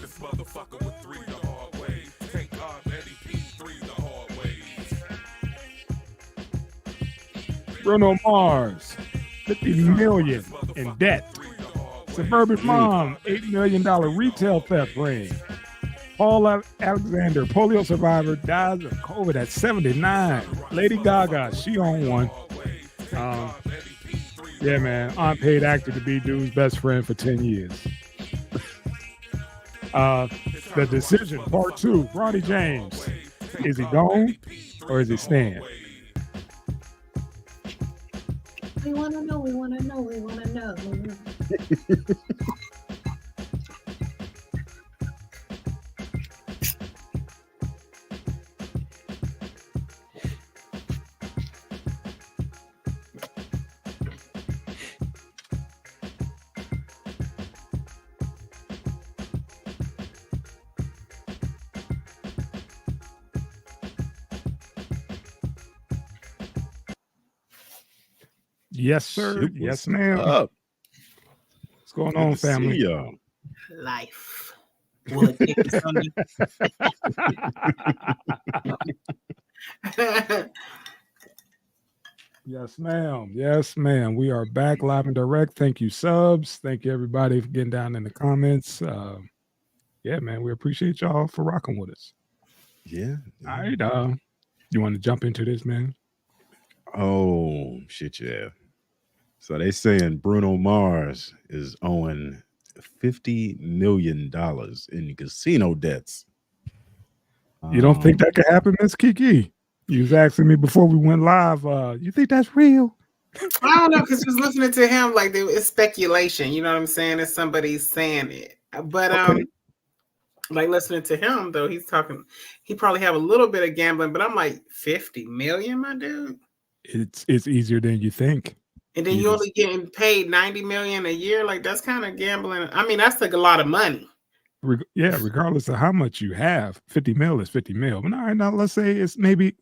this motherfucker with 3 the hard way. Take Eddie P3 the hard way. Bruno Mars, 50 million in debt. Suburban mom, $8 million retail theft ring. Paul Alexander, polio survivor, dies of COVID at 79. Lady Gaga, she on one. Yeah, man, unpaid actor to be dude's best friend for 10 years. The Decision, part 2, Bronny James. Is he gone or is he staying? We want to know, we want to know, we want to know. Yes, sir. Yes, ma'am. What's going on, family? Life. Will it take you Sunday? Yes, ma'am. Yes, ma'am. We are back live and direct. Thank you, subs. Thank you, everybody, for getting down in the comments. Yeah, man, we appreciate y'all for rocking with us. Yeah. All right. You want to jump into this, man? Oh, shit, yeah. So they saying Bruno Mars is owing $50 million in casino debts. You don't think that could happen, Miss Kiki? You was asking me before we went live. You think that's real? I don't know, because just listening to him, like it's speculation. You know what I'm saying? It's somebody saying it, but Okay. like listening to him though, he's talking. He probably have a little bit of gambling, but I'm like 50 million, my dude. It's easier than you think. And then you only getting paid 90 million a year. Like that's kind of gambling. I mean, that's like a lot of money. Yeah, regardless of how much you have, 50 mil is 50 mil. But all right, now let's say it's maybe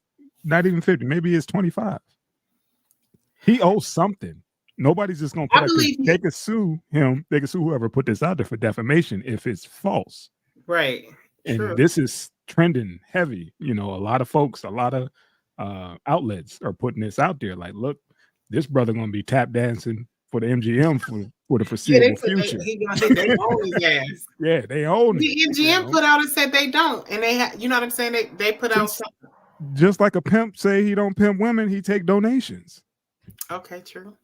not even 50, maybe it's 25. He owes something. Nobody's just gonna put it. They could sue him, they could sue whoever put this out there for defamation if it's false. Right. And True. this is trending heavy. You know, a lot of folks, a lot of outlets are putting this out there. Like, look, this brother gonna be tap dancing for the MGM for the foreseeable future. They own his ass. Yeah, they own it. The MGM put out and said they don't, and they you know what I'm saying? They put out something. Just like a pimp say he don't pimp women, he take donations. Okay, true.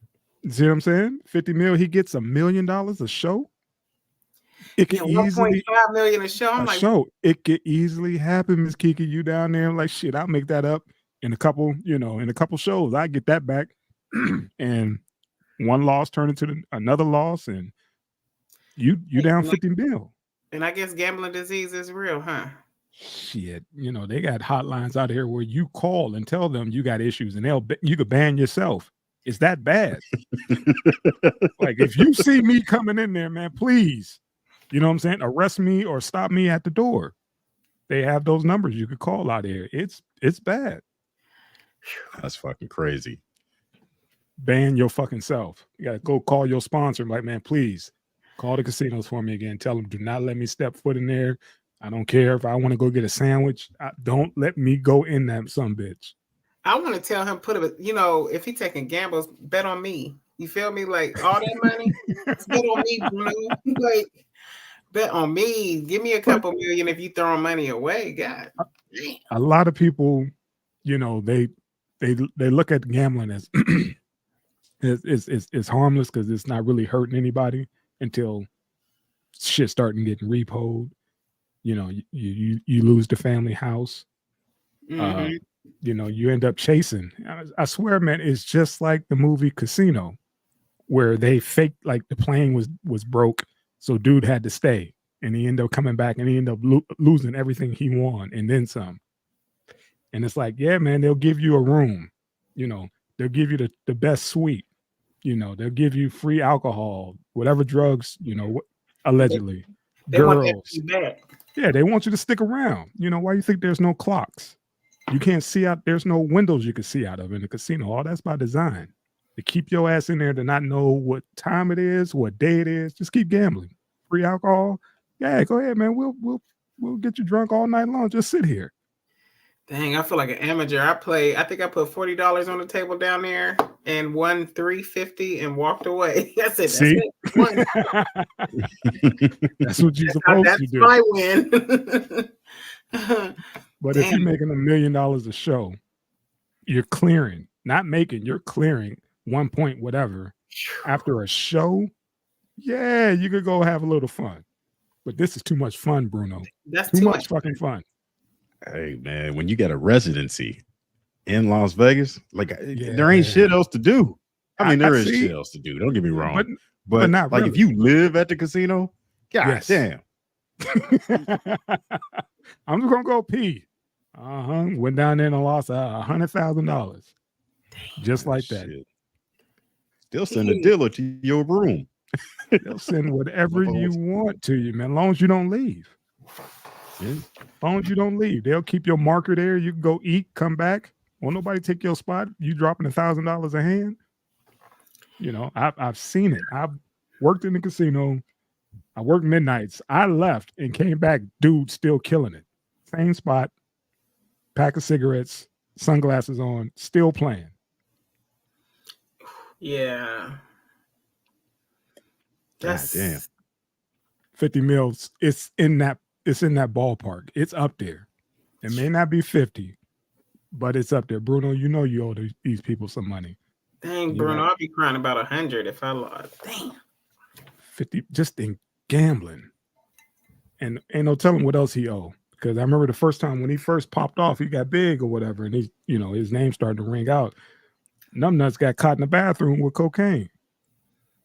See what I'm saying? 50 mil, he gets $1 million a show. It can easily 1.5 million a show. I'm like, show. It could easily happen, Miss Kiki. You down there like shit. I'll make that up in a couple shows. I get that back. And one loss turned into another loss, and you down 50 mil. And I guess gambling disease is real, huh? Shit, they got hotlines out here where you call and tell them you got issues, and you could ban yourself. It's that bad. Like if you see me coming in there, man, please, you know what I'm saying? Arrest me or stop me at the door. They have those numbers you could call out here. It's bad. That's fucking crazy. Ban your fucking self. You gotta go call your sponsor. Like, man, please call the casinos for me again. Tell them do not let me step foot in there. I don't care if I want to go get a sandwich. Don't let me go in that son bitch. I want to tell him if he taking gambles, bet on me. You feel me? Like all that money, bet on me, Bruno. Like bet on me. Give me a couple million if you throwing money away. God damn. A lot of people, they look at gambling as it's harmless because it's not really hurting anybody until shit starting getting repoed. You lose the family house. Mm-hmm. You end up chasing. I swear, man, it's just like the movie Casino, where they faked like the plane was broke, so dude had to stay, and he ended up coming back, and he ended up losing everything he won, and then some. And it's like, yeah, man, they'll give you a room, they'll give you the best suite, they'll give you free alcohol, whatever drugs, allegedly. They girls. Want that back. Yeah, they want you to stick around. Why you think there's no clocks? You can't see out. There's no windows you can see out of in the casino. All that's by design to keep your ass in there to not know what time it is, what day it is. Just keep gambling. Free alcohol. Yeah, go ahead, man. We'll get you drunk all night long. Just sit here. Dang, I feel like an amateur. I think I put $40 on the table down there and won $350 and walked away. I said, See? One. That's what you're supposed to That's do. my win. But if you're Damn. making $1 million a show, you're clearing, not making, you're clearing 1 point whatever after a show. Yeah, you could go have a little fun. But this is too much fun, Bruno. That's Too much fucking fun. Hey man, when you got a residency in Las Vegas, like there ain't shit else to do. I mean, there is shit else to do. Don't get me wrong, but not like really. if you live at the casino, god damn. I'm just gonna go pee. Went down there and lost $100,000. Just like that. Shit. They'll send a dealer to your room. They'll send whatever you want to you, man. As long as you don't leave. Yeah. As long as you don't leave, they'll keep your marker there. You can go eat, come back. Won't nobody take your spot. You dropping $1,000 a hand. You know, I've seen it. I've worked in the casino. I worked midnights. I left and came back. Dude, still killing it. Same spot. Pack of cigarettes, sunglasses on, still playing. Yeah. God damn. 50 mils. It's in that ballpark. It's up there. It may not be 50, but it's up there. Bruno, you know you owe these people some money. Dang, Bruno, I'll be crying about 100 if I lost. Damn. 50 just in gambling. And ain't no telling what else he owe. Because I remember the first time when he first popped off, he got big or whatever, and he, you know, his name started to ring out. Numbnuts got caught in the bathroom with cocaine.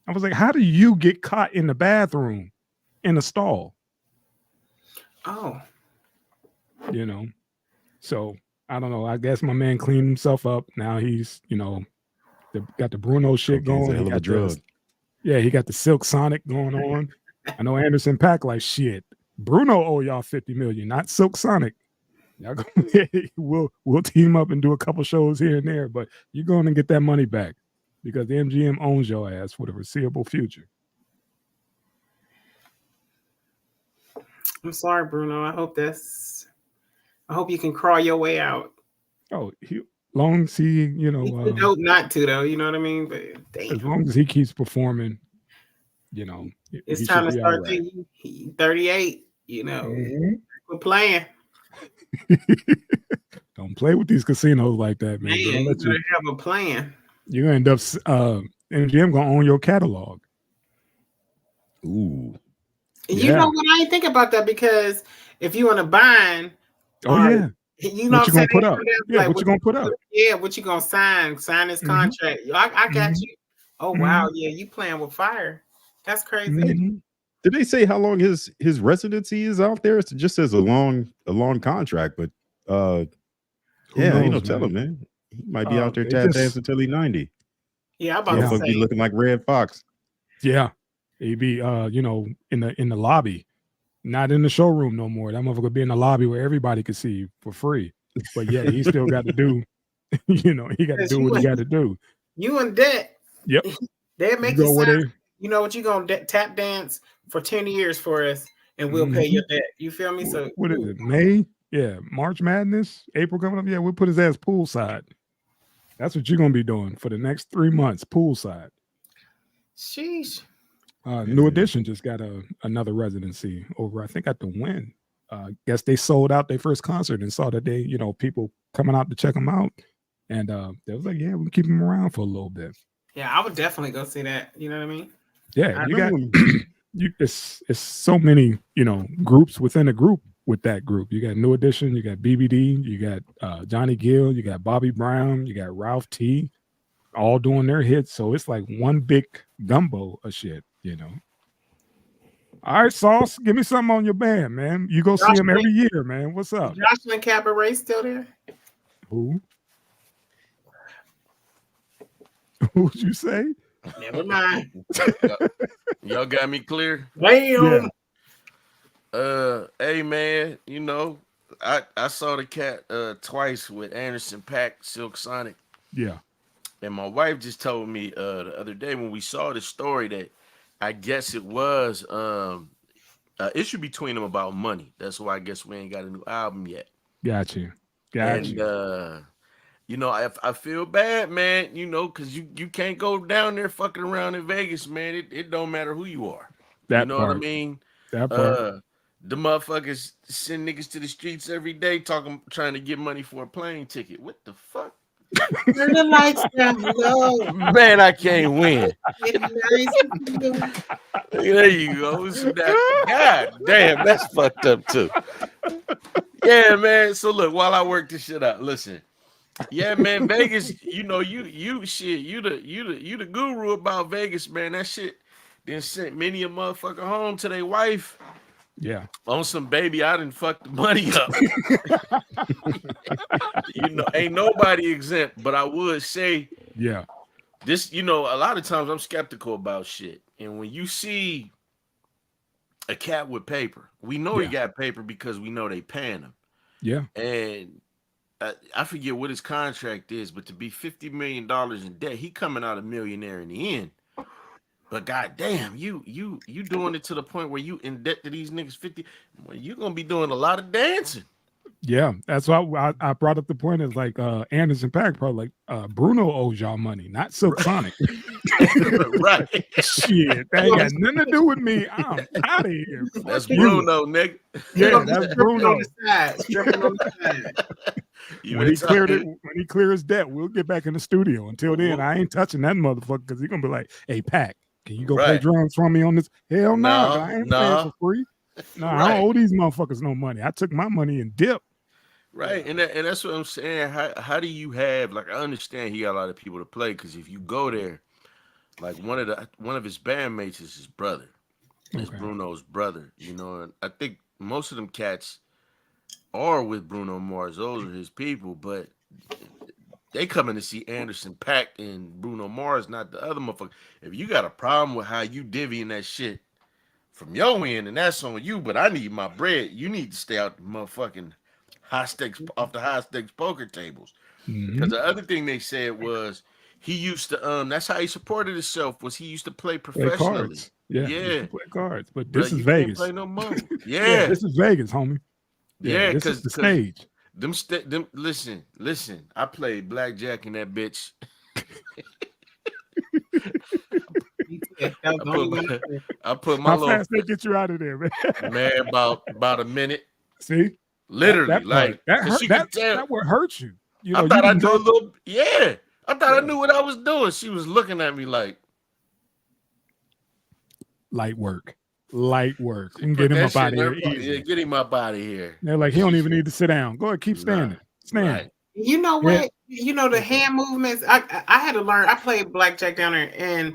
I was like, how do you get caught in the bathroom in a stall? Oh. You know, so I don't know. I guess my man cleaned himself up. Now he's, you know, got the Bruno shit going. He got drug. Yeah, he got the Silk Sonic going on. I know Anderson .Paak like shit. Bruno owe y'all 50 million, not Silk Sonic. Y'all we'll team up and do a couple shows here and there, but you're going to get that money back because the MGM owns your ass for the foreseeable future. I'm sorry, Bruno. I hope you can crawl your way out. Oh, long as he, you know, hope not to though. You know what I mean? But damn. As long as he keeps performing, you know, it's time to start thinking. 38. You know, we're playing. Don't play with these casinos like that, man. You better have a plan. You're gonna end up MGM gonna own your catalog. Ooh. You know what? I ain't think about that because if you in a bind, you know what you gonna put up? Yeah, like, what you gonna put up? Yeah, what you gonna sign this contract? I got you. Oh wow, yeah, you playing with fire. That's crazy. Did they say how long his residency is out there? It just says a long contract, but tell him, man. He might be out there tap dance until he's 90. Yeah, I'm about to say. Be looking like Red Fox. Yeah, he'd be you know, in the lobby, not in the showroom no more. That motherfucker be in the lobby where everybody could see you for free. But yeah, he still got to do, you know, he got to do what he got to do. You in debt. Yep. They make you sign. You know what? You gonna tap dance for 10 years for us, and we'll pay your debt. You feel me? So what is it? May? Yeah, March Madness, April coming up. Yeah, we'll put his ass poolside. That's what you're gonna be doing for the next 3 months, poolside. Sheesh. New Edition just got another residency over, I think, at the Wynn. Guess they sold out their first concert and saw that they, you know, people coming out to check them out, and they was like, yeah, we'll keep them around for a little bit. Yeah, I would definitely go see that. You know what I mean? Yeah, you got it's so many, you know, groups within a group with that group. You got New Edition, you got BBD, you got Johnny Gill, you got Bobby Brown, you got Ralph T, all doing their hits. So it's like one big gumbo of shit, you know. All right, Sauce, give me something on your band, man. You go see him every year, man. What's up? Jocelyn Cabaret still there? Who? Who'd you say? Never mind. Y'all got me clear? Damn. Yeah. Hey man, you know, I saw the cat twice with Anderson .Paak, Silk Sonic. Yeah. And my wife just told me the other day when we saw the story that I guess it was issue between them about money. That's why I guess we ain't got a new album yet. Got you. And you know, I feel bad, man. You know, because you can't go down there fucking around in Vegas, man. It don't matter who you are. You know what I mean? That part. The motherfuckers send niggas to the streets every day trying to get money for a plane ticket. What the fuck? Turn the lights down low. Man, I can't win. There you go. God damn, that's fucked up too. Yeah, man. So look, while I work this shit out, listen. Yeah, man, Vegas, you know, you the guru about Vegas, man. That shit then sent many a motherfucker home to their wife. Yeah. On some baby, I didn't fuck the money up. You know, ain't nobody exempt, but I would say, yeah, this, you know, a lot of times I'm skeptical about shit. And when you see a cat with paper, we know he got paper because we know they paying him. Yeah. And I forget what his contract is, but to be $50 million in debt, he coming out a millionaire in the end. But goddamn, you doing it to the point where you in debt to these niggas 50. Well, you're gonna be doing a lot of dancing. Yeah, that's why I brought up the point. Is like Anderson .Paak probably like Bruno owes y'all money, not Silk Sonic. Right. Shit, that ain't got nothing to do with me. I'm out of here. That's Bruno, nigga. Yeah, that's Bruno. On the side. When he clears his debt, we'll get back in the studio. Until then, I ain't touching that motherfucker because he's gonna be like, "Hey, Pac, can you go play drums for me on this?" Hell no, I ain't playing for free. No, I don't owe these motherfuckers no money. I took my money and dipped. Right, and that's what I'm saying. How do you have, like, I understand he got a lot of people to play, because if you go there, like one of his bandmates is his brother. It's Bruno's brother, you know, and I think most of them cats are with Bruno Mars. Those are his people, but they coming to see Anderson .Paak and Bruno Mars, not the other motherfucker. If you got a problem with how you divvying that shit from your end, and that's on you, but I need my bread, you need to stay out the motherfucking high stakes poker tables. Because the other thing they said was he used to that's how he supported himself, was he used to play professionally. Cards. Yeah. Play cards. But this is Vegas. Play no more. Yeah, this is Vegas, homie. Yeah, because the stage. Them listen. I played blackjack in that bitch. I put my How fast they get you out of there, man? Man, about a minute. See, literally, that would hurt you. You know, I thought I knew a little. Yeah, I thought I knew what I was doing. She was looking at me like light work. And get him up out of here. Yeah, get him up out of here. They're like, he don't even need to sit down. Go ahead, keep standing. Stand. Right. You know what? Yeah. You know the hand movements. I had to learn. I played blackjack down there, and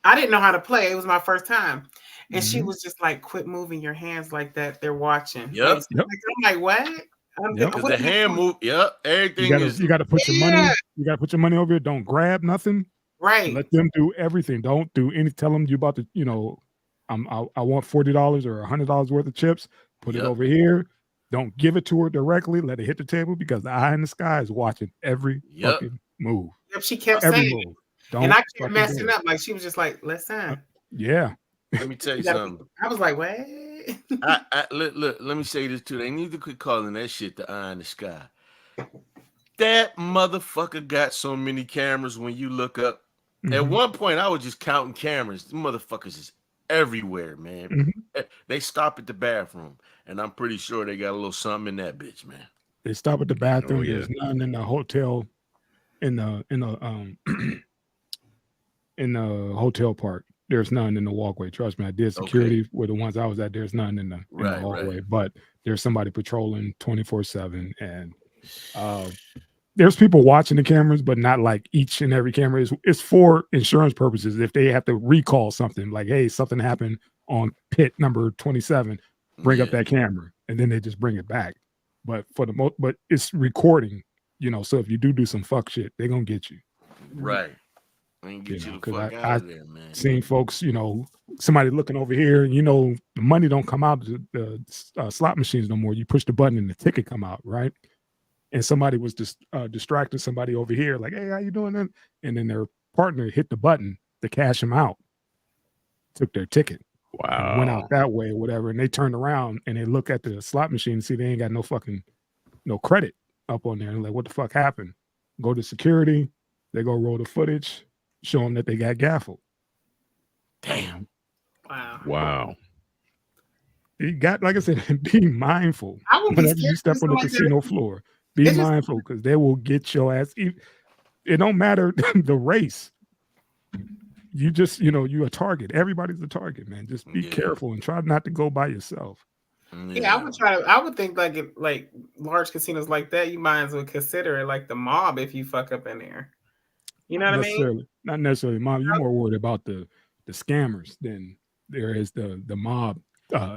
I didn't know how to play. It was my first time, and she was just like, "Quit moving your hands like that. They're watching." Yep. I'm like, "What?" What the hand move. Yep. Everything you got to put your money. You got to put your money over here. Don't grab nothing. Right. Let them do everything. Don't do any. Tell them you about to. You know, I want $40 or $100 worth of chips. Put it over here. Don't give it to her directly. Let it hit the table, because the eye in the sky is watching every fucking move. Yep, she kept saying it. And I kept messing up. Like, she was just like, "Listen." Yeah. Let me tell you something. I was like, "What?" Look, let me say this too. They need to quit calling that shit the eye in the sky. That motherfucker got so many cameras when you look up. At one point, I was just counting cameras. The motherfuckers is everywhere, man. They stop at the bathroom, and I'm pretty sure they got a little something in that bitch, man. They stop at the bathroom. There's none in the hotel, in the hotel part. There's none in the walkway. Trust me, I did security with the ones I was at. There's none in the hallway, but there's somebody patrolling 24/7, and there's people watching the cameras, but not like each and every camera. It's for insurance purposes. If they have to recall something, like, hey, something happened on pit number 27, bring up that camera, and then they just bring it back. But but it's recording, you know. So if you do some fuck shit, they're gonna get you. Right. Get you the fuck out of there, man. Seen folks, you know, somebody looking over here, and you know, the money don't come out of the slot machines no more. You push the button and the ticket come out, right? And somebody was just distracting somebody over here, like, "Hey, how you doing?" And then their partner hit the button to cash them out. Took their ticket. and went out that way or whatever. And they turned around and they look at the slot machine and see they ain't got no credit up on there. And like, what the fuck happened? Go to security. They go roll the footage, show them that they got gaffled. Damn. Wow. You got, like I said, be mindful whenever you step on the casino floor. Be mindful because they will get your ass. It don't matter the race. You just, you're a target. Everybody's a target, man. Just be careful and try not to go by yourself. Yeah, I would think like large casinos like that, you might as well consider it like the mob if you fuck up in there. You know what I mean? Not necessarily mob. You're more worried about the scammers than there is the mob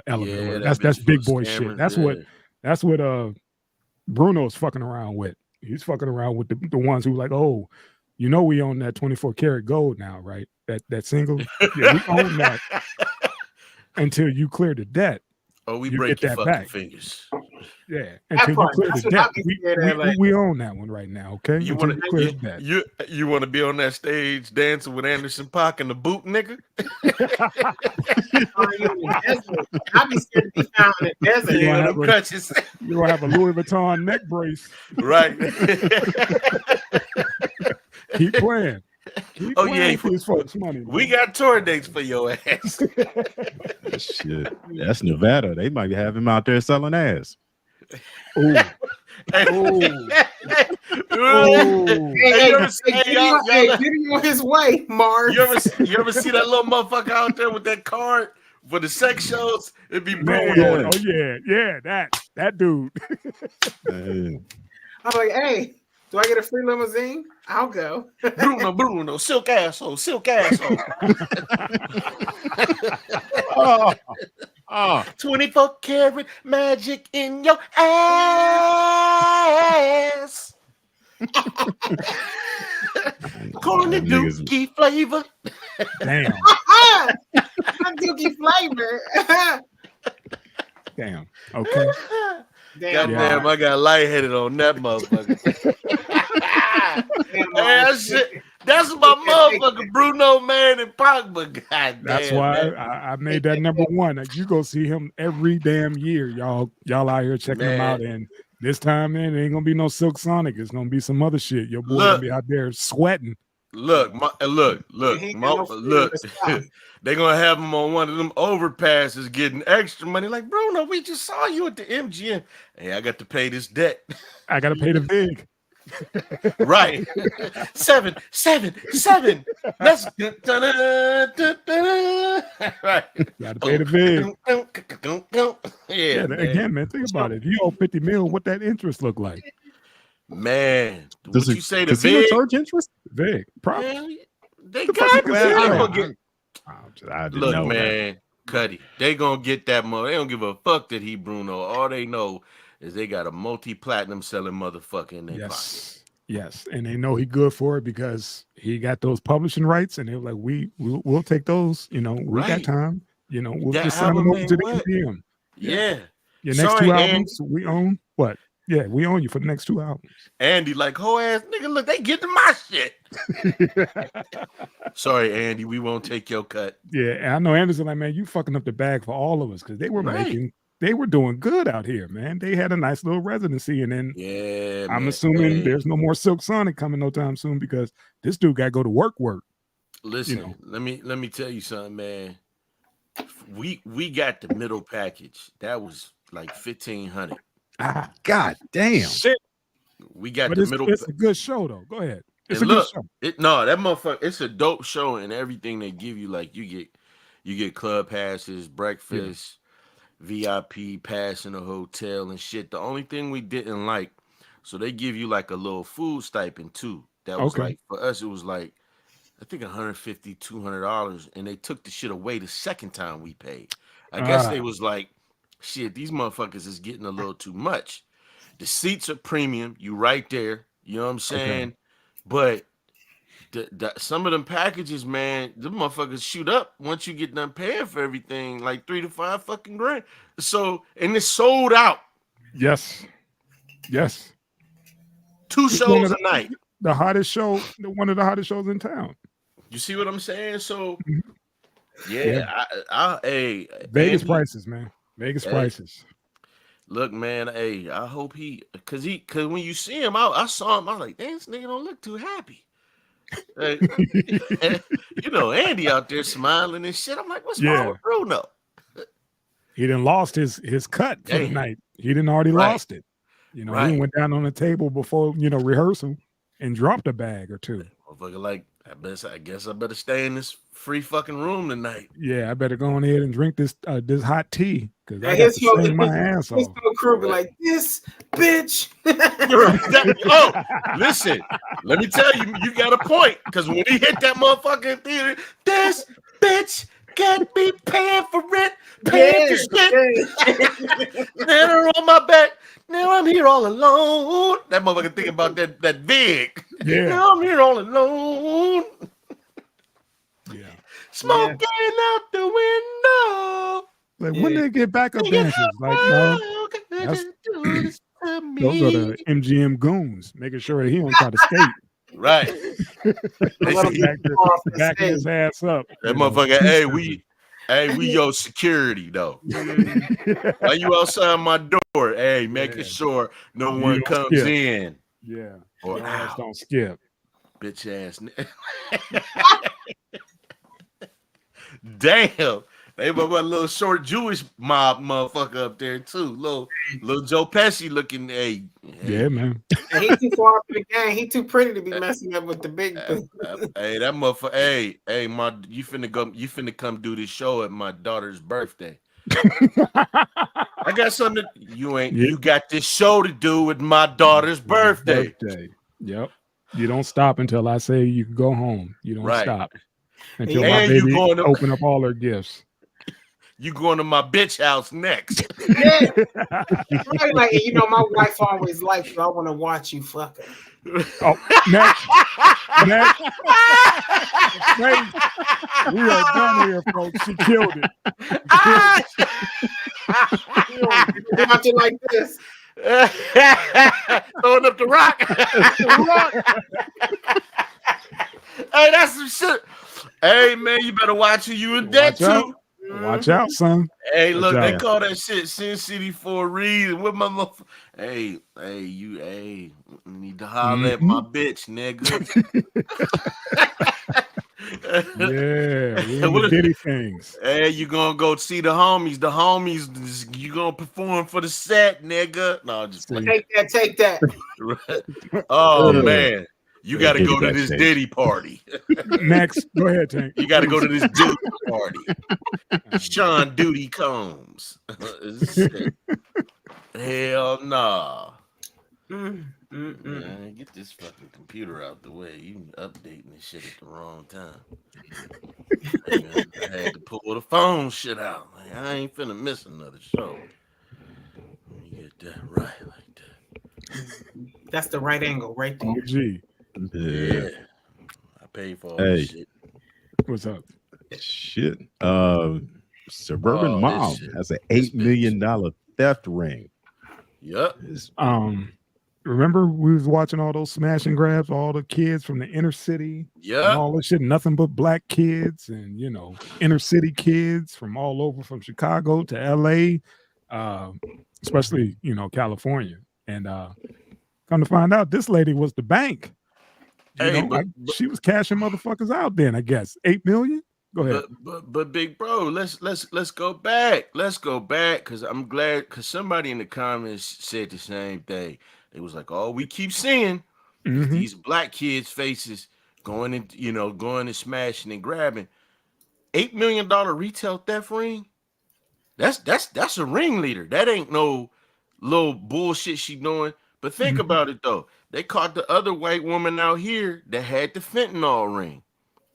element. Yeah, that's big boy shit. That's what Bruno's fucking around with. He's fucking around with the ones who like, oh, we own that 24 karat gold now, right? That single. Yeah, we own that until you clear the debt. Oh, we break your fucking fingers. Yeah, until you clear the debt. We own that one right now, okay? You want to be on that stage dancing with Anderson .Paak and the boot nigga? I'll be scared to be found in the desert. You're going to have a Louis Vuitton neck brace. Right. Keep playing. For these folks money. We got tour dates for your ass. Shit, that's Nevada. They might have him out there selling ass. Ooh. Hey, on his way, Mars. You ever see that little motherfucker out there with that card for the sex shows? It'd be Bruno. Oh yeah, that dude. I'm like, hey. Do I get a free limousine? I'll go. Bruno, silk asshole. 24 karat magic in your ass. Corn and dookie flavor. Damn. Dookie flavor. Damn. Okay. Goddamn, I got lightheaded on that motherfucker. That's my motherfucker, Bruno, man, and Pogba. Goddamn. That's why I made that number one. You go see him every damn year, y'all out here checking him out, and this time, man, it ain't gonna be no Silk Sonic. It's gonna be some other shit. Your boy gonna be out there sweating. Look. They're gonna have him on one of them overpasses getting extra money. Like, Bruno, we just saw you at the MGM. Hey, I got to pay this debt. I gotta pay the big. Right. 7. Let's right. Gotta pay the big. Yeah, again, man, think about it. If you owe 50 mil, what that interest look like? Man, does you say the big charge interest? Big, probably. They got Look, man, that. Cuddy, they gonna get that money. They don't give a fuck that he Bruno. All they know is they got a multi-platinum selling mother-fucker in their pocket. Yes, and they know he good for it because he got those publishing rights, and they're like, we'll take those. We got time. We'll just send them over to the MGM. Yeah. Your next two albums, we own what? Yeah, we own you for the next 2 albums. Andy, like, whole ass nigga, look, they getting my shit. Sorry, Andy, we won't take your cut. Yeah, and I know Andy's like, man, you fucking up the bag for all of us because they were they were doing good out here, man. They had a nice little residency, and then I'm assuming there's no more Silk Sonic coming no time soon because this dude got to go to work. Listen, let me tell you something, man. We got the middle package. That was like $1,500. God damn. Shit. We got the middle. It's a good show, though. Go ahead. It's and a good show. That motherfucker, it's a dope show, and everything they give you, like you get club passes, breakfast, VIP pass in a hotel and shit. The only thing we didn't like, so they give you like a little food stipend too. That was like, for us, it was like, I think $150, $200, and they took the shit away the second time we paid. I guess they was like, shit, these motherfuckers is getting a little too much. The seats are premium. You right there. You know what I'm saying? Okay. But some of them packages, man, the motherfuckers shoot up once you get done paying for everything, like $3 to $5 fucking grand. So, and it's sold out. Yes. 2 shows a night. The hottest show, one of the hottest shows in town. You see what I'm saying? So Yeah. Hey, Vegas Andy, prices, man. Vegas prices. Look, man. Hey, I hope cause when you see him, I saw him. I was like, damn, this nigga don't look too happy. Like, Andy out there smiling and shit. I'm like, what's wrong with Bruno? He done lost his cut for the night. He done already lost it. He went down on the table before rehearsal and dropped a bag or two. Motherfucker, like, I guess I better stay in this free fucking room tonight. Yeah, I better go on ahead and drink this hot tea because I got to sing my ass off. His whole crew be like, this bitch. Listen, let me tell you, you got a point. Because when he hit that motherfucking theater, this bitch can't be paying for rent, paying for shit. Now on my back. Now I'm here all alone. That motherfucker thinking about that big. Yeah. Now I'm here all alone. Yeah. Smoking out the window. Like when they get back up dances, like no, those are the MGM goons making sure that he don't try to skate. Right. Backing his ass up. That motherfucker. Hey, we your security though. Why you outside my door? Hey, making sure no one comes in. Yeah. Or ass don't skip. Bitch ass. Damn. They put a little short Jewish mob motherfucker up there too. Little Joe Pesci looking. Hey. Yeah, man. And he too far up in the game. He too pretty to be messing up with the big. Hey, that motherfucker. Hey, you finna come do this show at my daughter's birthday. I got something. You got this show to do with my daughter's birthday. Yep. You don't stop until I say you can go home. You don't stop until my And baby open up all her gifts. You going to my bitch house next? Yeah. Like, my wife always likes you. I want to watch you fuck her. Oh, next. We are done here, folks. She killed it. Watching like this. Throwing up the rock. Hey, that's some shit. Hey, man, you better watch who you in debt to. Watch out, son. Hey, look, they call that shit Sin City for a reason. What my motherfucker? Hey, you need to holler at my bitch, nigga. Yeah, we diddy things. Hey, you gonna go see the homies? The homies, you gonna perform for the set, nigga? No, just take that. Oh man. You got to go to this Diddy party. Next, go ahead, Tank. You got to go to this Duty party. Sean Duty Combs. Hell nah. Man, get this fucking computer out the way. You updating this shit at the wrong time. I had to pull the phone shit out. Like, I ain't finna miss another show. Let me get that right like that. That's the right angle right there. Oh, gee. Yeah. I paid for all this shit. What's up? Shit. Suburban Mob has an $8 million theft ring. Yep. Remember we was watching all those smash and grabs, all the kids from the inner city, all this shit, nothing but black kids and inner city kids from all over, from Chicago to LA, especially California. And come to find out, this lady was the bank. She was cashing motherfuckers out then, I guess. 8 million? Go ahead. But big bro, let's go back. Let's go back because I'm glad because somebody in the comments said the same thing. It was like, we keep seeing these black kids' faces going and smashing and grabbing. $8 million retail theft ring. That's a ringleader. That ain't no little bullshit she doing. But think about it though. They caught the other white woman out here that had the fentanyl ring.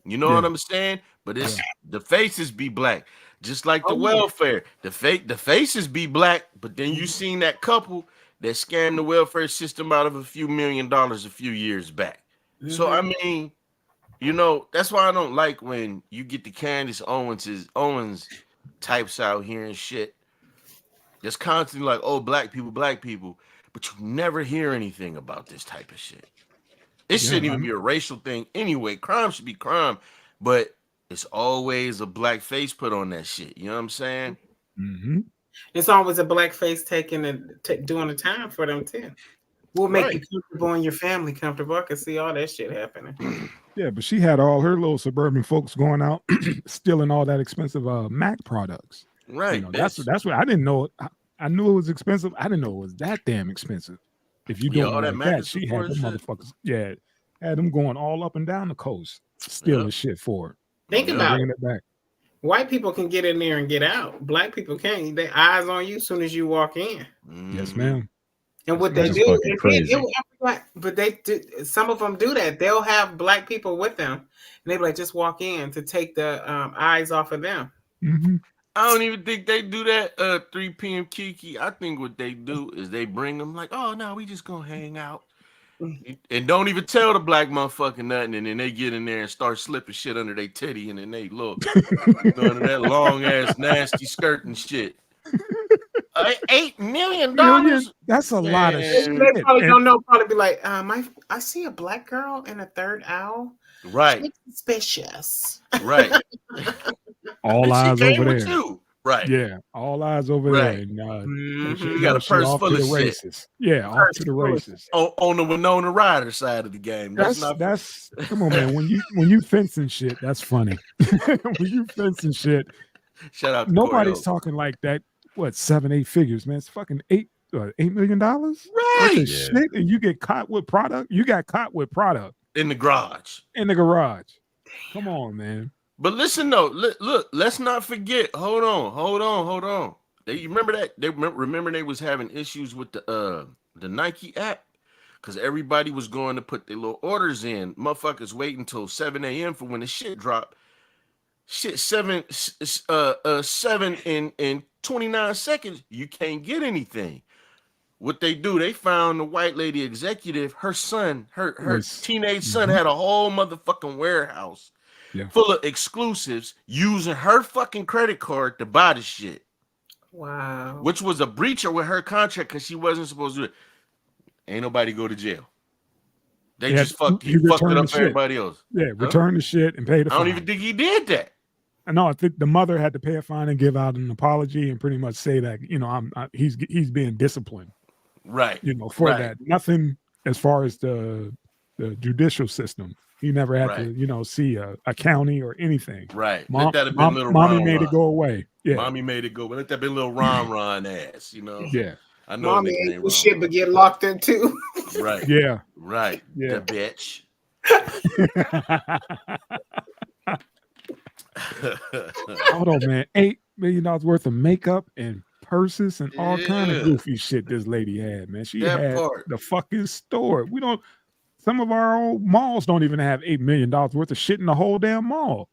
You know what I'm saying? But it's the faces be black, just like the welfare. The faces be black, but then you seen that couple that scammed the welfare system out of a few $1 million a few years back. So I mean, that's why I don't like when you get the Candace Owens types out here and shit. That's constantly like, black people. But you never hear anything about this type of shit. It shouldn't even be a racial thing anyway. Crime should be crime. But it's always a black face put on that shit. You know what I'm saying? Mm-hmm. It's always a black face taking and doing the time for them too. We'll make you comfortable and your family comfortable. I can see all that shit happening. Yeah, but she had all her little suburban folks going out stealing all that expensive Mac products. Right. You know, that's what I didn't know. I knew it was expensive. I didn't know it was that damn expensive. If you doing all it that like that, she had them motherfuckers. Yeah, had them going all up and down the coast stealing shit for it. Think about bringing it back. White people can get in there and get out. Black people can't. Their eyes on you as soon as you walk in. Yes, ma'am. And what they do, but they do. Some of them do that. They'll have black people with them, and they be like, just walk in to take the eyes off of them. Mm-hmm. I don't even think they do that. 3 p.m. Kiki. I think what they do is they bring them like, oh no, we just gonna hang out, and don't even tell the black motherfucker nothing, and then they get in there and start slipping shit under their titty, and then they look under that long ass nasty skirt and shit. $8 million. That's a lot of shit. They probably don't know. Probably be like, I see a black girl in a third aisle. Right. It's suspicious. Right. All eyes over there. You. Right. Yeah. All eyes over there. And, you got a purse full of shit. Races. Yeah. Off to the races. On the Winona Ryder side of the game. That's come on, man. When you fencing shit, that's funny. When you fencing shit, shout out. Nobody's talking like that. What 7-8 figures, man? It's fucking $8 million, right? Yeah. Shit, and you get caught with product. You got caught with product in the garage. Come on, man. But listen, though, look. Let's not forget. Hold on. You remember that? Remember they was having issues with the Nike app because everybody was going to put their little orders in. Motherfuckers waiting until 7 a.m. for when the shit dropped. Shit, 7 in 29 seconds, you can't get anything. What they do, they found the white lady executive, her son, her teenage son had a whole motherfucking warehouse full of exclusives using her fucking credit card to buy the shit. Wow. Which was a breach with her contract because she wasn't supposed to do it. Ain't nobody go to jail. They just fucked it up for everybody else. Yeah, return the shit and pay the fine. I don't even think he did that. No, I think the mother had to pay a fine and give out an apology and pretty much say that, you know, he's being disciplined. Right. You know, for that. Nothing as far as the judicial system. He never had to, you know, see a county or anything. Right. Let that have been little mommy made it go away. Yeah. Mommy made it go. But let that be little Ron ass, you know. Yeah. I know. Mommy ain't the shit, but get locked in too. Right. Yeah. Right. Yeah. The bitch. Hold on, man. $8 million worth of makeup and purses and all kind of goofy shit this lady had, man. She had the fucking store. Some of our old malls don't even have $8 million worth of shit in the whole damn mall.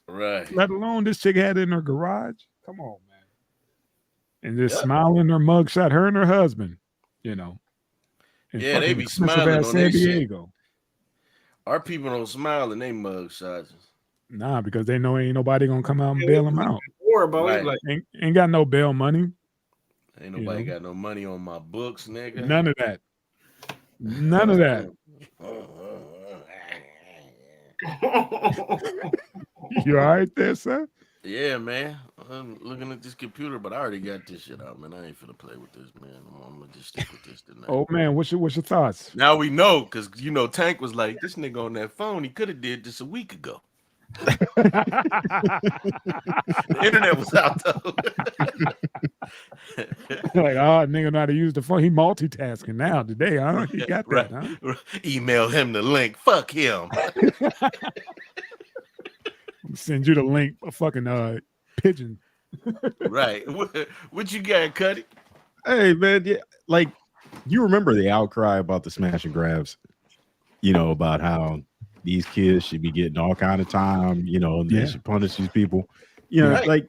Right. Let alone this chick had it in her garage. Come on, man. And just smiling her mugshot, her and her husband, you know. Yeah, they be smiling on San Diego. Our people don't smile in they mugshots. Nah, because they know ain't nobody gonna come out and bail them out. Right. Like, ain't got no bail money. Ain't nobody got no money on my books, nigga. None of that. None of that. You all right there, sir? Yeah, man. I'm looking at this computer, but I already got this shit out, man. I ain't finna play with this, man. I'm gonna just stick with this tonight. Oh man, what's your thoughts? Now we know, because you know Tank was like, this nigga on that phone, he could have did this a week ago. The internet was out though. Like, nigga know how to use the phone. He multitasking now today, huh? He got that, huh? Email him the link. Fuck him. Send you the link, a fucking pigeon. Right. What you got, Cuddy? Hey man, yeah, like you remember the outcry about the smash and grabs, you know, about how these kids should be getting all kind of time, you know, and they should punish these people. You know, like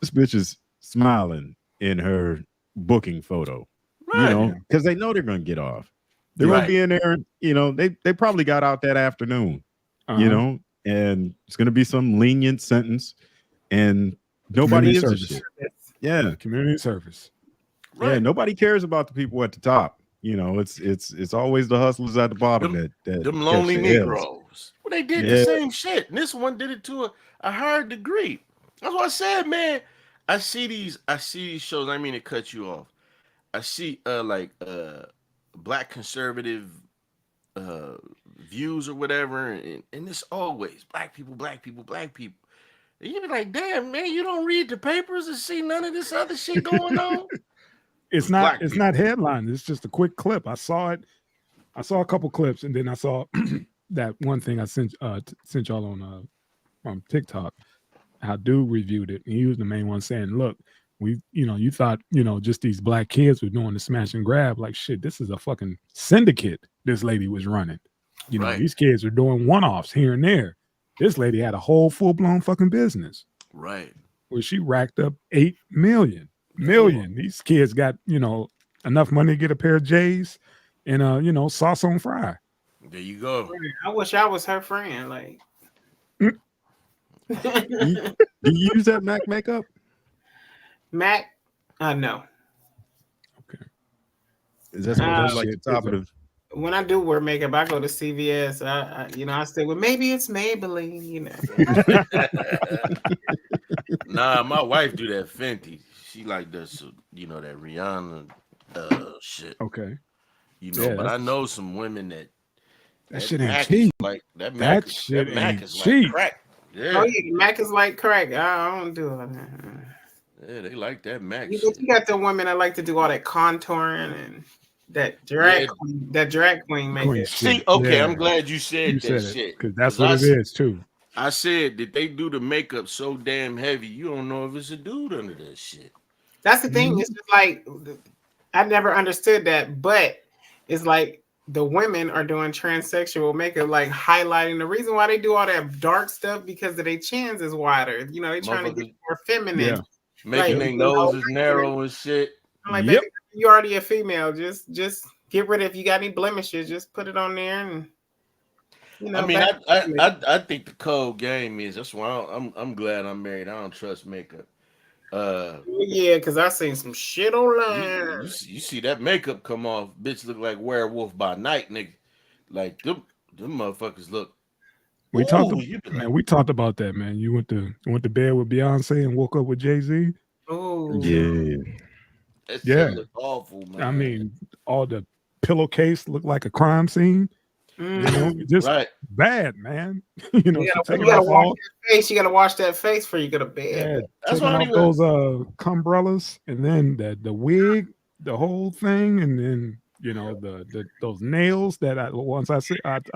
this bitch is smiling in her booking photo, you know, because they know they're gonna get off. They're gonna be in there, you know, they probably got out that afternoon, you know, and it's gonna be some lenient sentence, and nobody is shit. Yeah, community service. Yeah, nobody cares about the people at the top. You know, it's always the hustlers at the bottom that them lonely Negroes. makeovers. Well, they did the same shit. And this one did it to a higher degree. That's what I said, man. I see these shows. I mean to cut you off. I see black conservative views or whatever, and it's always black people. And you be like, damn, man, you don't read the papers and see none of this other shit going on. It's not headline. It's just a quick clip. I saw it. I saw a couple clips, and then I saw that one thing I sent y'all on TikTok. How dude reviewed it, and he was the main one saying, "Look, you thought just these black kids were doing the smash and grab. Like shit, this is a fucking syndicate. This lady was running. These kids are doing one-offs here and there. This lady had a whole full-blown fucking business, right? Where she racked up 8 million. These kids got enough money to get a pair of J's and sauce on fry. There you go. I wish I was her friend. Like, do you use that MAC makeup? MAC? No. Okay. Is that like the top of the? When I do wear makeup, I go to CVS. I stay with maybe it's Maybelline. Nah, my wife do that Fenty. She like that, that Rihanna shit. Okay. But I know some women that shit ain't cheap. Like that MAC is cheap. Like crack. Yeah. Oh yeah, the MAC is like crack. I don't do it. Yeah, they like that MAC. You got the women that like to do all that contouring and that drag queen makeup. See, okay, I'm glad you said that shit because that's what it is too. I said that they do the makeup so damn heavy, you don't know if it's a dude under that shit. That's the thing. It's just like I never understood that, but it's like the women are doing transsexual makeup, like highlighting. The reason why they do all that dark stuff because of their chins is wider. They're trying to get more feminine, making their noses narrow and shit. I'm like, baby, you're already a female. Just get rid of if you got any blemishes, just put it on there and. I mean, I think the cold game is that's why I'm glad I'm married. I don't trust makeup. Yeah, because I seen some shit online. You see that makeup come off, bitch look like Werewolf by Night, nigga. Like them motherfuckers look. We talked about that, man. You went to bed with Beyonce and woke up with Jay-Z. Oh yeah. That shit look awful, man. I mean, all the pillowcase looked like a crime scene. Just bad, man. You gotta wash that face. You gotta wash that face before you go to bed. Yeah, that's why those cumbrellas, and then the wig, the whole thing, and then those nails that I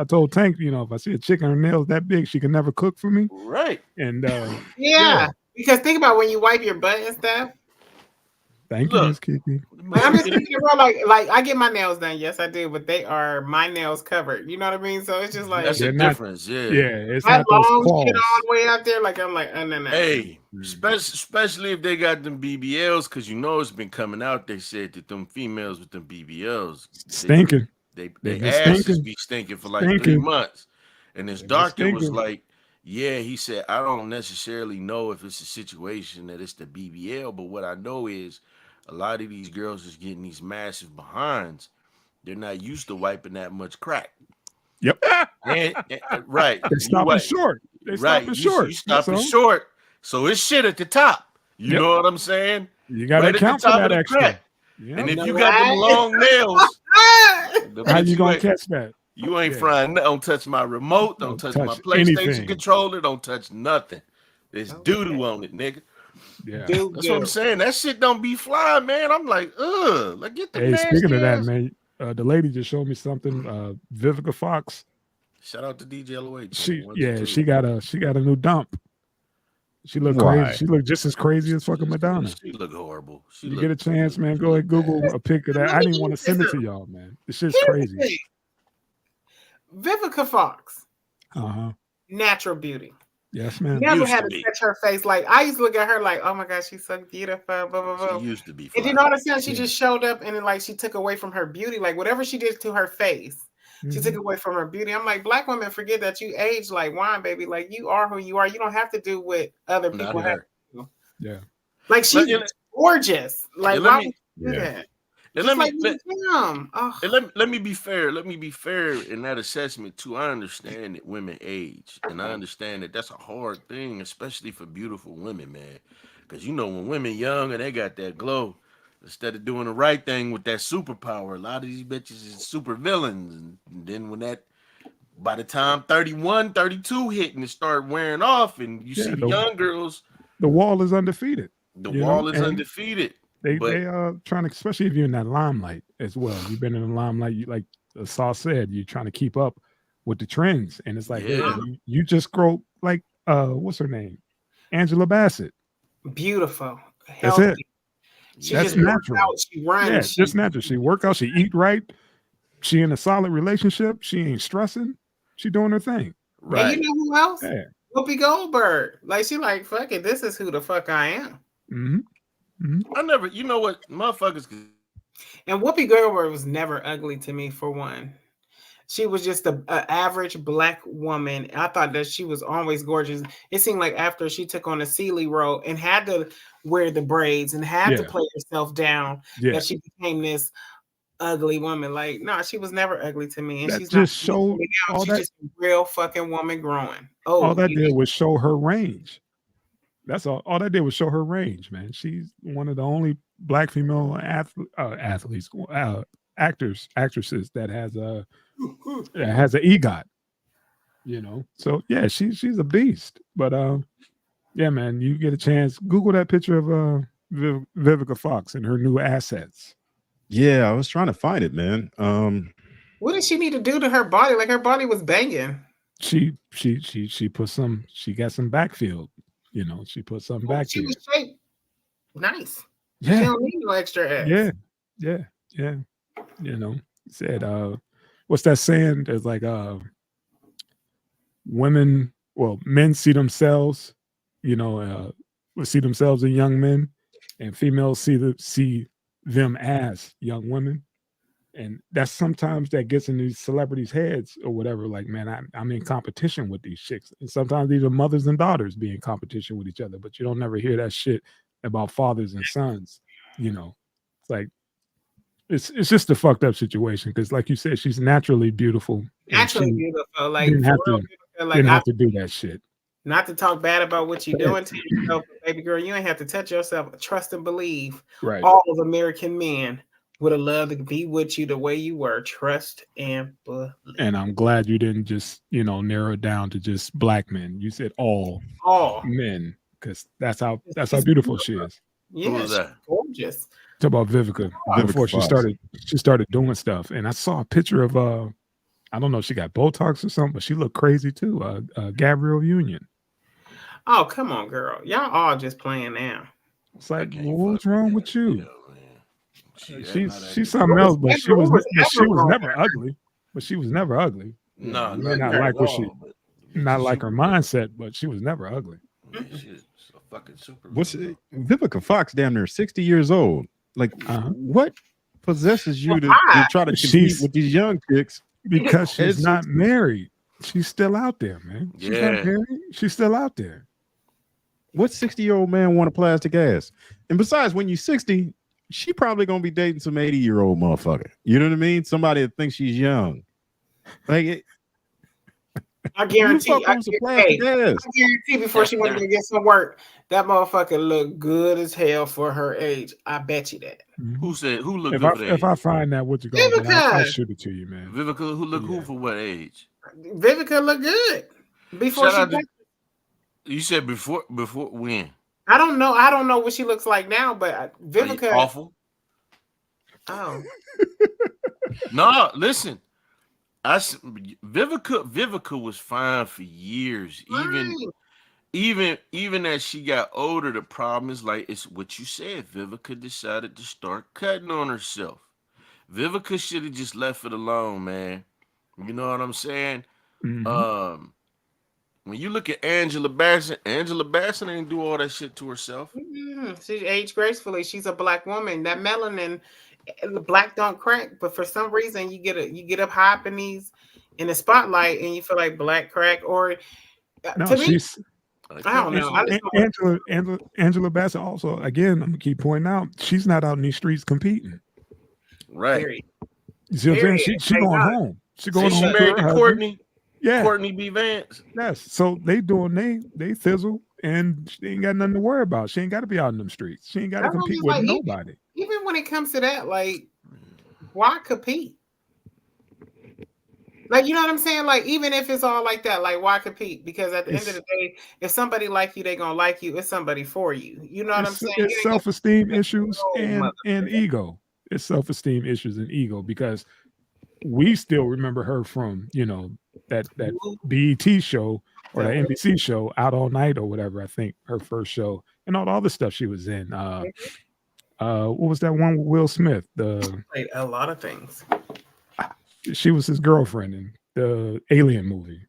told Tank, if I see a chicken her nails that big, she can never cook for me. Right. And because think about when you wipe your butt and stuff. Thank you, Miss Kiki. I'm just thinking about like I get my nails done. Yes, I do, but they are my nails covered. You know what I mean? So it's just like that's the difference. Yeah, it's not those claws. Shit all the way out there. Like I'm like, no. Hey, especially if they got them BBLs, because it's been coming out. They said that them females with them BBLs stinking. They asses be stinking for like 3 months. And this doctor was like, yeah, he said, I don't necessarily know if it's a situation that it's the BBL, but what I know is a lot of these girls is getting these massive behinds. They're not used to wiping that much crack. Yep. Right. They stopping short. You stopping short. So it's shit at the top. You know what I'm saying? You got to account for that extra. Yep. And if you got them long nails, how you going to catch that? You ain't frying. Don't touch my remote. Don't touch my PlayStation controller. Don't touch nothing. There's doo-doo on it, nigga. Yeah, that's what I'm saying. That shit don't be flying, man. I'm like, like get the. Hey, speaking of that, man, the lady just showed me something. Vivica Fox. Shout out to DJ LOH. She got a new dump. She looked crazy. She looked just as crazy as fucking Madonna. She looked horrible. You get a chance, man. Go ahead, Google a pic of that. I didn't want to send it to y'all, man. This shit's crazy. Vivica Fox. Natural beauty. Yes, man. Never had to touch her face. Like I used to look at her like, oh my God, she's so beautiful. Blah, blah, blah. She used to be. And then all of a sudden, she just showed up and like she took away from her beauty. Like whatever she did to her face, she took away from her beauty. I'm like, black women forget that you age like wine, baby. Like you are who you are. You don't have to do what other people have to do. Yeah. Like she's gorgeous. Like why would you do that? And Just let me like let, him. Oh, and let me be fair. Let me be fair in that assessment too. I understand that women age, and I understand that that's a hard thing, especially for beautiful women, man. Because when women young and they got that glow, instead of doing the right thing with that superpower, a lot of these bitches is super villains. And then by the time 31, 32 hit and it start wearing off, and you Yeah, see the young girls, the wall is undefeated. the You know, wall is and undefeated. they But are trying to, especially if you're in that limelight as well. You've been in the limelight, you like Saul said, you're trying to keep up with the trends, and it's like, yeah, you just grow like what's her name, Angela Bassett. beautiful, That's it. healthy. She That's just works natural. out. She runs. Yeah, just natural. She work out. She eat right. She in a solid relationship. She ain't stressing. She doing her thing. And right. you know who else? Yeah. Whoopi Goldberg. Like she like, fuck it. This is who the fuck I am. Mm-hmm. Mm-hmm. I never, you know what, motherfuckers. And Whoopi Goldberg was never ugly to me, for one. She was just a average black woman. I thought that she was always gorgeous. It seemed like after she took on a Celie role and had to wear the braids and had to Yeah. play herself down, Yeah. that she became this ugly woman. Like, no, she was never ugly to me. And That she's not just showed out. all She's that. just a real fucking woman growing. All Oh, that did was show her range. That's all. All that did was show her range, man. She's one of the only black female athletes, actresses that has a EGOT. So yeah, she's a beast. But yeah, man, you get a chance, Google that picture of Vivica Fox and her new assets. Yeah, I was trying to find it, man. what did she need to do to her body? Like her body was banging. She put some. She got some backfield. She put something back She there. was shaped nice. She Yeah, don't need no extra ass. yeah. Said, what's that saying? There's like men see themselves, see themselves in young men, and females see them as young women. And that's sometimes that gets in these celebrities' heads or whatever. Like, man, I'm in competition with these chicks. And sometimes these are mothers and daughters being in competition with each other, but you don't never hear that shit about fathers and sons. It's like it's just a fucked up situation because, like you said, she's naturally beautiful. Naturally beautiful. Like, didn't have for real, to beautiful. didn't have to do that shit. Not to talk bad about what you're doing to yourself, baby girl. You ain't have to touch yourself. Trust and believe. Right. All of American men would have loved to be with you the way you were. Trust and believe. And I'm glad you didn't just, narrow it down to just black men. You said all men, because that's how beautiful she is. Yeah, Who was that? she's gorgeous. Talk about Vivica before she Fox. started doing stuff. And I saw a picture of I don't know if she got Botox or something, but she looked crazy too. Gabrielle Union. Oh, come on, girl. Y'all all just playing now. It's like, what's wrong with you? She's something Who else, was but she ever- was who was ever never ugly. But she was never ugly. No, You may not like what she, not like her mindset, but she was never ugly. She's a fucking super. Vivica Fox down there, 60 years old. Like, what possesses you to try to compete with these young chicks? Because she's not married. She's still out there, man. She's not married. She's still out there. What 60-year-old man want a plastic ass? And besides, when you're 60, she probably gonna be dating some 80-year-old motherfucker. You know what I mean? Somebody that thinks she's young. Like, I guarantee. I guarantee before she went to go get some work, that motherfucker looked good as hell for her age. I bet you that. Who said who looked If good I, for that if I age? find that, what you going to I'll shoot it to you, man. Vivica, who look who for what age? Vivica looked good before Shout she. out You said before when? I don't know. I don't know what she looks like now, but Vivica awful. Oh. No, listen. Vivica was fine for years. Even as she got older, the problem is like it's what you said. Vivica decided to start cutting on herself. Vivica should have just left it alone, man. You know what I'm saying? Mm-hmm. When you look at Angela Bassett ain't do all that shit to herself. She aged gracefully. She's a black woman. That melanin, the black don't crack. But for some reason, you get up high up in the spotlight, and you feel like black crack. Or no, to me, I don't know. Angela Bassett also, again, I'm gonna keep pointing out, she's not out in these streets competing. Right. Period. You see what I'm saying? Period. She Thank going God. home. She See, going she home to married her to husband. Courtney. Yeah. Courtney B. Vance. Yes. So they doing they thizzle, and she ain't got nothing to worry about. She ain't got to be out in them streets. She ain't got to That's what I'm compete just with like, nobody. even when it comes to that, like, why compete? Like, you know what I'm saying? Like, even if it's all like that, like, why compete? Because at the end of the day, if somebody like you, they gonna like you. It's somebody for you. You know what I'm saying? It's You ain't got self-esteem to issues control and ego. It's self-esteem issues and ego, because we still remember her from, that BET show or the NBC show, Out All Night or whatever. I think her first show, and all the other stuff she was in. What was that one with Will Smith? Like, a lot of things. She was his girlfriend in the Alien movie.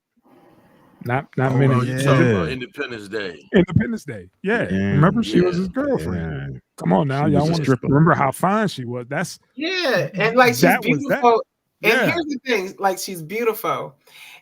Not Oh, many. you talking about Independence Day? Independence Day. Yeah. Remember, she was his girlfriend. Yeah. Come on now, She y'all was a want to stripper. remember how fine she was? That's And like, she's that was that. beautiful. And Yeah. here's the thing, like, she's beautiful,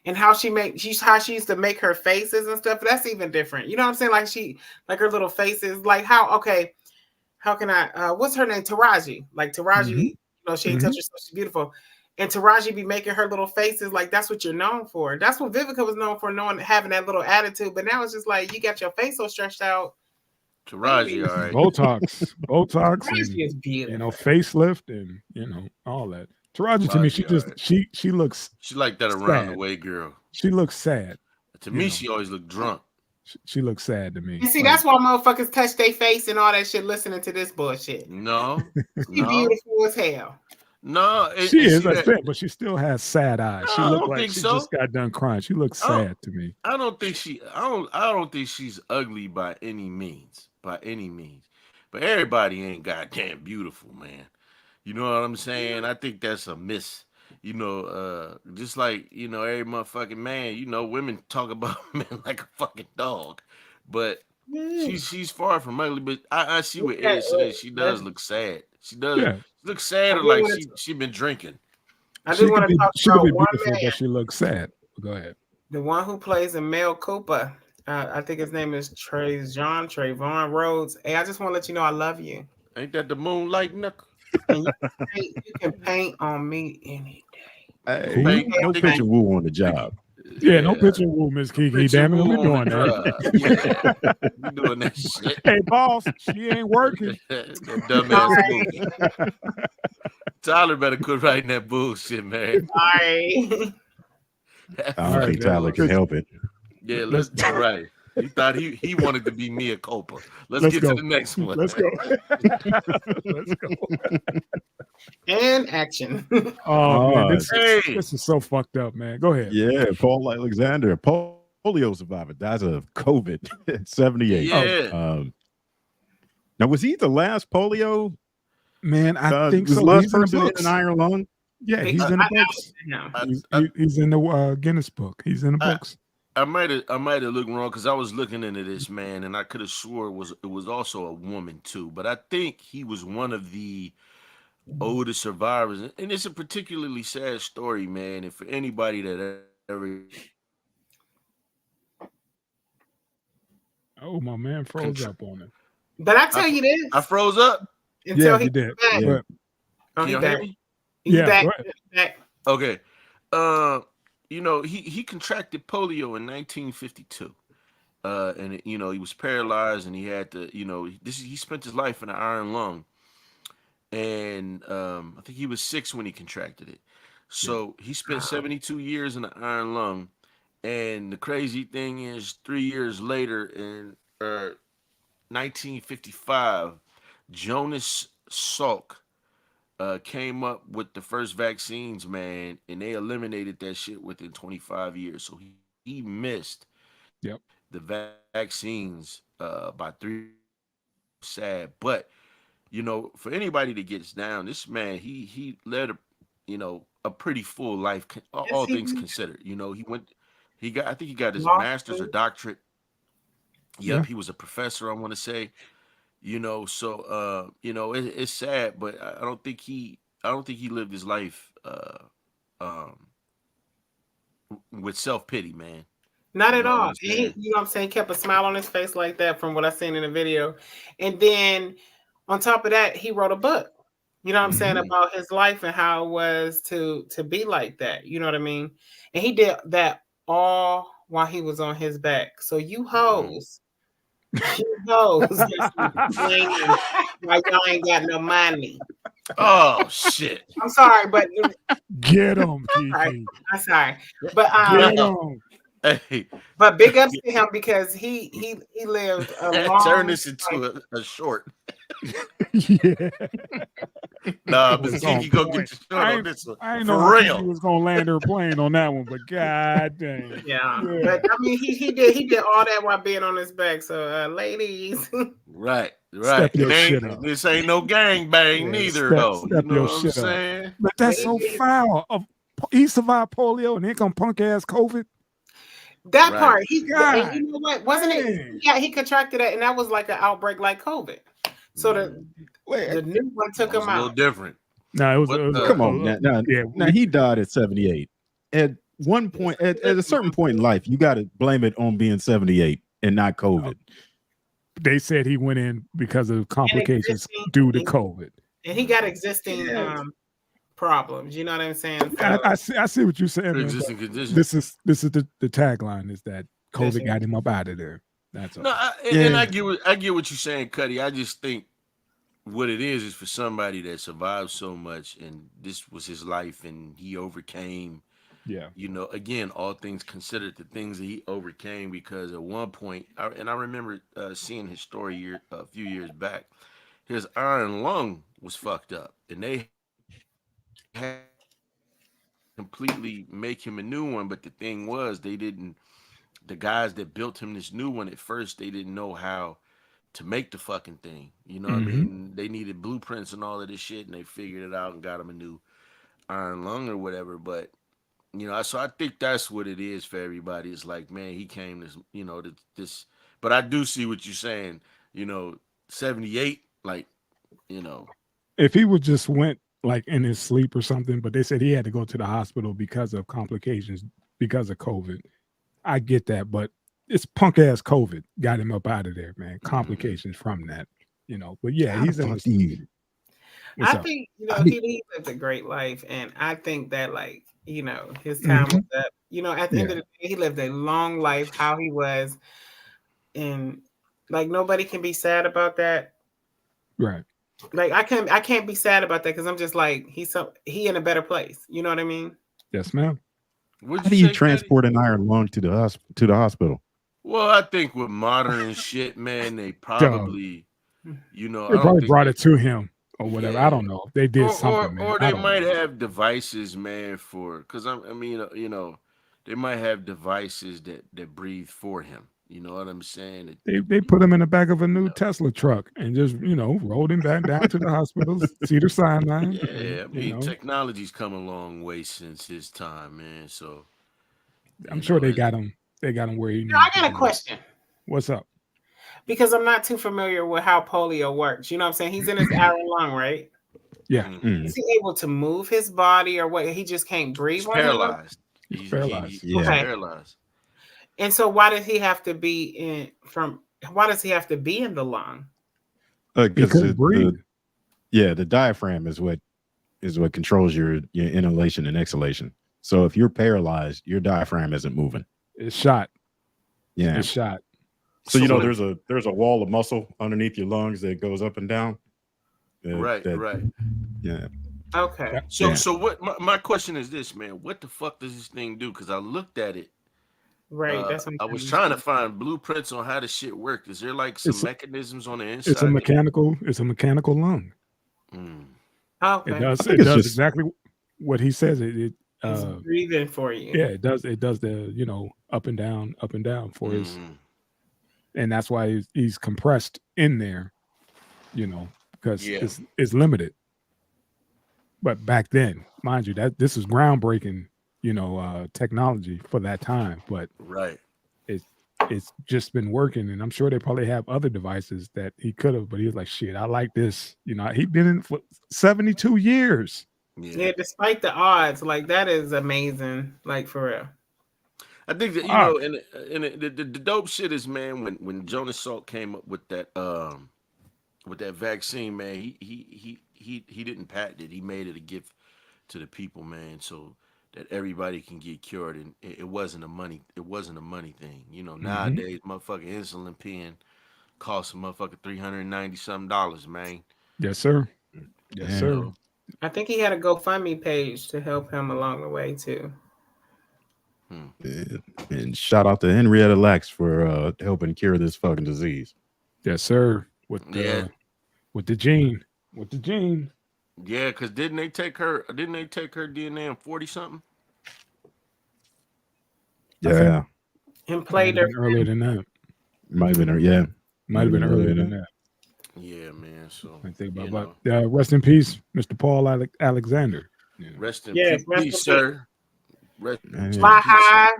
and how she used to make her faces and stuff. That's even different. You know what I'm saying? Like her little faces, like how can I what's her name? Taraji. Like Taraji, she ain't touch herself, she's beautiful. And Taraji be making her little faces, like that's what you're known for. That's what Vivica was known for, having that little attitude. But now it's just like you got your face so stretched out. Taraji, all right. Botox, Taraji is beautiful. and facelift, and all that. Taraji, to me, she looks. She like that around sad. the way girl. She looks sad. To me, she always looked drunk. She looks sad to me. And see, that's why motherfuckers touch their face and all that shit listening to this bullshit. No, She beautiful as hell. No, she is. I said, but she still has sad eyes. She looks like she so. just got done crying. She looks sad to me. I don't think she's ugly by any means. By any means, but everybody ain't goddamn beautiful, man. You know what I'm saying? I think that's a miss. Just like, every motherfucking man, women talk about men like a fucking dog. But she's far from ugly. But I see what Ed says. She does look sad. She does look sad, or like she been drinking. I just want to talk about one man. But she looks sad. Go ahead. The one who plays in Mel Cooper. I think his name is Trayvon Rhodes. Hey, I just want to let you know I love you. Ain't that the Moonlight Knuckle? And you can paint on me any day. Hey, no picture woo on the job. Yeah, no picture woo, Miss Kiki. Damn it, we doing that. Yeah, we doing that shit. Hey, boss, she ain't working. That dumbass bullshit. Tyler better quit writing that bullshit, man. Sorry. I don't think Tyler can help it. Yeah, let's right. He thought he wanted to be Mia Culpa. Let's get to the next one. Let's go. Let's go. And action. Oh, man, this is so fucked up, man. Go ahead. Yeah, Paul Alexander, polio survivor, dies of COVID at 78. Yeah. Now, was he the last polio? Man, I think so. The last He's in person the in books. an iron lung? Yeah, he's in the books. He's in the Guinness book. He's in the books. I might have looked wrong because I was looking into this, man, and I could have swore it was also a woman too. But I think he was one of the oldest survivors, and it's a particularly sad story, man. And for anybody that ever, my man froze up on it. But I tell you this, I froze up. Yeah, you did. Yeah. Can you hear me? He's back. Okay. He contracted polio in 1952. And he was paralyzed, and he had to, he spent his life in an iron lung. And I think he was 6 when he contracted it. So he spent 72 years in an iron lung. And the crazy thing is, 3 years later, in 1955, Jonas Salk came up with the first vaccines, man, and they eliminated that shit within 25 years. So he missed the vaccines by 3. Sad, but for anybody that gets down, this man he led a pretty full life, all things considered. I think he got his master's or doctorate. Yep, he was a professor, I want to say. It's sad, but I don't think he lived his life with self-pity, man. Not at all. He, you know what I'm saying, kept a smile on his face like that from what I seen in the video. And then on top of that, he wrote a book. You know what I'm saying, Mhm. about his life and how it was to be like that. You know what I mean? And he did that all while he was on his back. So you hoes, you hoes that's complaining why y'all ain't got no money. Oh shit. I'm sorry, but Get him, sorry, Kiki. I'm sorry. But Get him. Hey, but big ups to him because he lived a turn long this into life. a short. Yeah. Nah, It Miss was on Kiki gonna point. get the short on this one. I ain't know For how Kiki real. was gonna land her plane on that one, but god dang. Yeah. Yeah. But I mean he did all that while being on his back. So ladies. Right. Step your And shit up. this ain't no gang bang Yeah, neither step though. You know your what I'm shit up. saying? But that's so foul. He survived polio and then come punk ass COVID. That Right. part, and God you know what? Wasn't it? dang. Yeah, he contracted it, and that was like an outbreak like COVID. So the new one It took was him a little out. different. No, it was, What, Come on, now yeah. he died at 78. At one point, at a certain point in life, you got to blame it on being 78 and not COVID. They said he went in because of complications existing- due to COVID. And he got existing problems. You know what I'm saying? So, I see what you're saying, man. Pre-existing but condition. This is the tagline is that COVID got him up out of there. That's all. No, and I get what you're saying, Cuddy. I just think what it is for somebody that survived so much, and this was his life, and he overcame. Yeah. You know, again, all things considered, the things that he overcame, because at one point, I remember seeing his story a few years back. His iron lung was fucked up, and they had to completely make him a new one. But the thing was, the guys that built him this new one at first, they didn't know how to make the fucking thing. You know what I mean? They needed blueprints and all of this shit, and they figured it out and got him a new iron lung or whatever. But you know, so I think that's what it is for everybody. It's like, man, he came this, you know, this. But I do see what you're saying. You know, 78, like, you know, If he would just went like in his sleep or something, but they said he had to go to the hospital because of complications because of COVID. I get that, but it's punk ass COVID got him up out of there, man. Complications from that, you know. But yeah, he's in the I think he lived a great life, and I think that like his time was up. You know, at the end of the day, he lived a long life. How he was, and like nobody can be sad about that. Right. Like I can't be sad about that because I'm just like he in a better place. You know what I mean? Yes, ma'am. How do you transport an iron lung to the hospital? Well, I think with modern shit, man, they probably, you know, they probably brought it to him or whatever. Yeah. I don't know. They did something, man. Or they might have devices, man, because I mean, you know, they might have devices that breathe for him. You know what I'm saying? They put him in the back of a new Tesla truck and just rolled him back down to the hospital, Cedar Sinai. Yeah, I mean, technology's come a long way since his time, man. So I'm sure they got him. They got him where he needs. I got a question. What's up? Because I'm not too familiar with how polio works. You know what I'm saying? He's in his iron lung, right? Yeah. Is he able to move his body or what? He just can't breathe. He's paralyzed. He's paralyzed. He's paralyzed. And so why does he have to be why does he have to be in the lung? Because the diaphragm is what controls your inhalation and exhalation. So if you're paralyzed, your diaphragm isn't moving. It's shot. Yeah. It's shot. So there's a wall of muscle underneath your lungs that goes up and down. Right. Yeah. Okay. So what my question is this, man? What the fuck does this thing do? Because I looked at it. Right. That's what I was trying to find blueprints on how the shit worked. Is there like some mechanisms on the inside? It's a mechanical lung. Okay. It does exactly what he says. It's breathing for you. Yeah, it does the up and down for his, and that's why he's compressed in there, because it's limited. But back then, mind you, that this is groundbreaking, technology for that time. But it's just been working, and I'm sure they probably have other devices that he could have. But he was like, "Shit, I like this." He'd been in for 72 years. Yeah, despite the odds, like that is amazing, like for real. I think that and the dope shit is, man, when Jonas Salk came up with that vaccine, man, he he didn't patent it. He made it a gift to the people, man, so that everybody can get cured. And it wasn't a money thing. You know, nowadays motherfucking insulin pen costs a motherfucker $390 something, man. Yes, sir. Yes, Man. sir. I think he had a GoFundMe page to help him along the way too. And shout out to Henrietta Lacks for helping cure this fucking disease. Yes, sir. With the gene. With the gene. Yeah, because didn't they take her DNA in 40 something? Yeah. And played her earlier than that. Might have been yeah. Might have been earlier than that. Yeah, man. So I think about rest in peace, Mr. Paul Alexander. Yeah. Rest in rest peace, sir. Fly high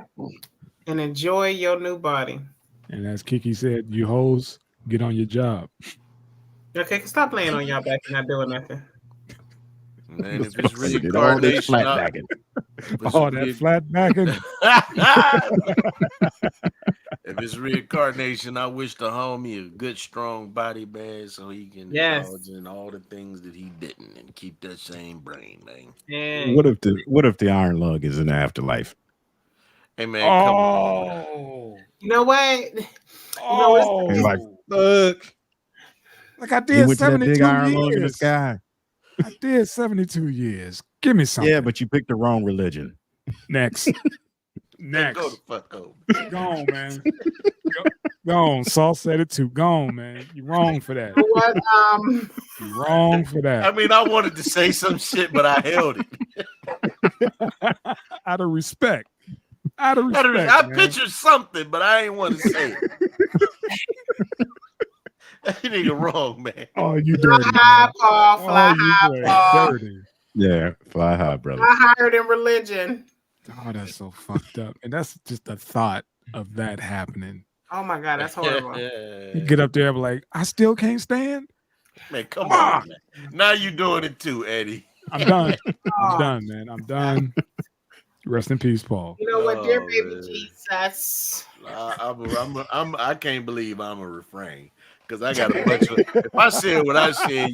and enjoy your new body. And as Kiki said, you hoes, get on your job. Okay, stop laying on y'all back and not doing nothing. Man, if it's reincarnation, all that flat backing. If it's reincarnation, I wish the homie a good, strong body, man, so he can indulge in all the things that he didn't and keep that same brain, man. Yeah. What if the iron lung is in the afterlife? Hey, man, come on. You know what? It's like, fuck. Like I did 72 big iron years. lung in the sky. I did 72 years. Give me something. Yeah, but you picked the wrong religion. Next. Next. Go the fuck over. Go on, man. Go on. Saul said it too. Go on, man. You're wrong for that. What? You're wrong for that. I mean, I wanted to say some shit, but I held it. Out of respect. I pictured something, but I ain't want to say it. That nigga wrong, man. Oh, you dirty. Fly high, Paul. Fly high, Paul. Dirty. Yeah, fly high, brother. Fly higher than religion. Oh, that's so fucked up. And that's just the thought of that happening. Oh my God, that's horrible. You get up there and be like, I still can't stand. Man, come on, man. Now you doing it too, Eddie. I'm done. I'm done, man. I'm done. Rest in peace, Paul. You know what, dear baby Jesus. I can't believe I'm a refrain. Because I got a bunch of. If I said what I said,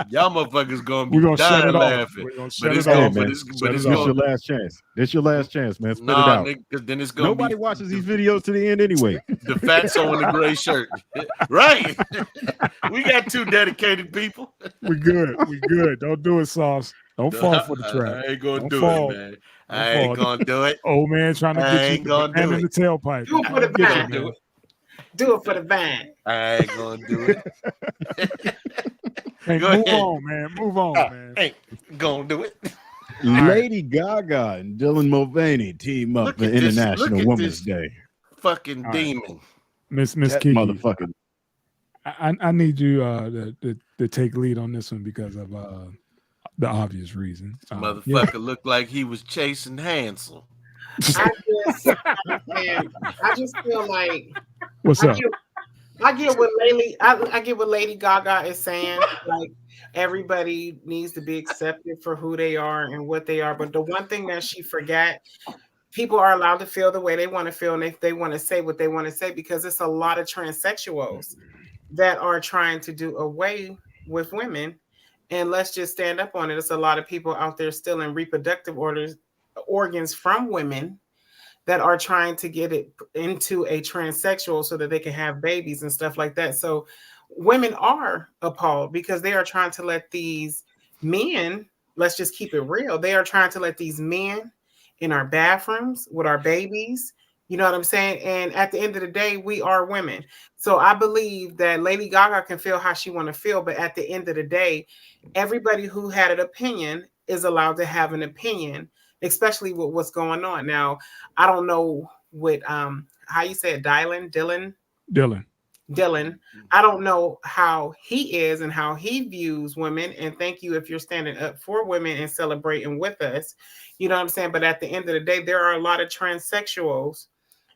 y'all motherfuckers gonna be dying laughing. But it's going. This your last chance. This your last chance, man. Spit it out. Because then it's gonna. Nobody watches these videos to the end anyway. The fatso in the gray shirt, right? We got two dedicated people. We good. We good. Don't do it, Sauce. Don't fall for the trap. I ain't gonna do it, man. I ain't gonna do it. Old man trying to get you gonna do in the tailpipe. Do it for the vine. Do it for the vine. I ain't gonna do it. Hey, move on, man. Move on, man. Ain't gonna do it. Lady Gaga and Dylan Mulvaney team up for International Women's Day. Fucking demon. Miss Kiki. Motherfucker. I need you to take lead on this one because of the obvious reason. Motherfucker looked like he was chasing Hansel. I just feel like what's up? I get what Lady Gaga is saying. Like everybody needs to be accepted for who they are and what they are. But the one thing that she forgot, people are allowed to feel the way they want to feel, and if they want to say what they want to say, because it's a lot of transsexuals that are trying to do away with women. And let's just stand up on it. It's a lot of people out there still in reproductive organs from women that are trying to get it into a transsexual so that they can have babies and stuff like that. So women are appalled because they are trying to let these men, let's just keep it real, they are trying to let these men in our bathrooms with our babies, you know what I'm saying? And at the end of the day, we are women. So I believe that Lady Gaga can feel how she want to feel, but at the end of the day, everybody who had an opinion is allowed to have an opinion, especially with what's going on. Now, I don't know what how you say it, Dylan. I don't know how he is and how he views women. And thank you if you're standing up for women and celebrating with us. You know what I'm saying? But at the end of the day, there are a lot of transsexuals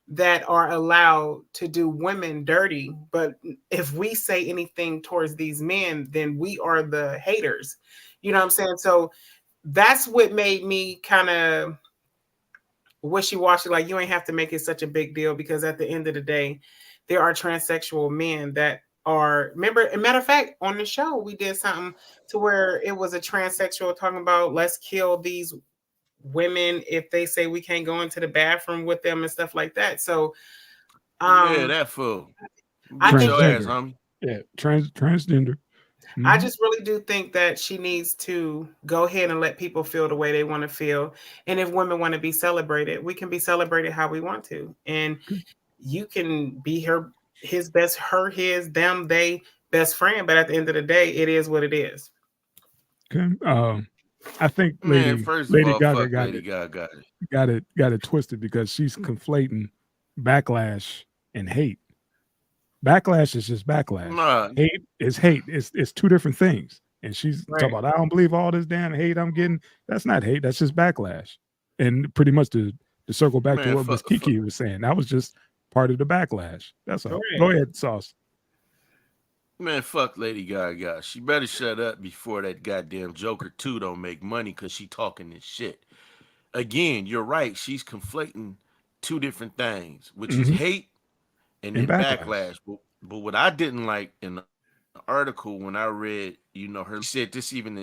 that are allowed to do women dirty. But if we say anything towards these men, then we are the haters. You know what I'm saying? So that's what made me kind of wishy-washy. Like, you ain't have to make it such a big deal, because at the end of the day, there are transsexual men that are, remember, a matter of fact, on the show we did something to where it was a transsexual talking about let's kill these women if they say we can't go into the bathroom with them and stuff like that. So Yeah, that fool. I Beat think your ass, Transgender. homie. Yeah, transgender. I Mhm. just really do think that she needs to go ahead and let people feel the way they want to feel. And if women want to be celebrated, we can be celebrated how we want to. And you can be his best, his, them, they best friend. But at the end of the day, it is what it is. Okay. I think Man, first of Lady all, Gaga fuck Lady Gaga. got it twisted because she's conflating backlash and hate. Backlash is just backlash. Nah, Hate is hate. It's two different things. And she's Right. talking about I don't believe all this damn hate I'm getting. That's not hate. That's just backlash. And pretty much to circle back to Man, what Miss Kiki was saying, that was just part of the backlash. That's all. Correct. Go ahead, Sauce. man, fuck Lady Gaga. She better shut up before that goddamn Joker 2 don't make money because she talking this shit. Again, you're right. She's conflating two different things, which is Mhm. hate and And then backlash. backlash. But what I didn't like in the article when I read, her she said this isn't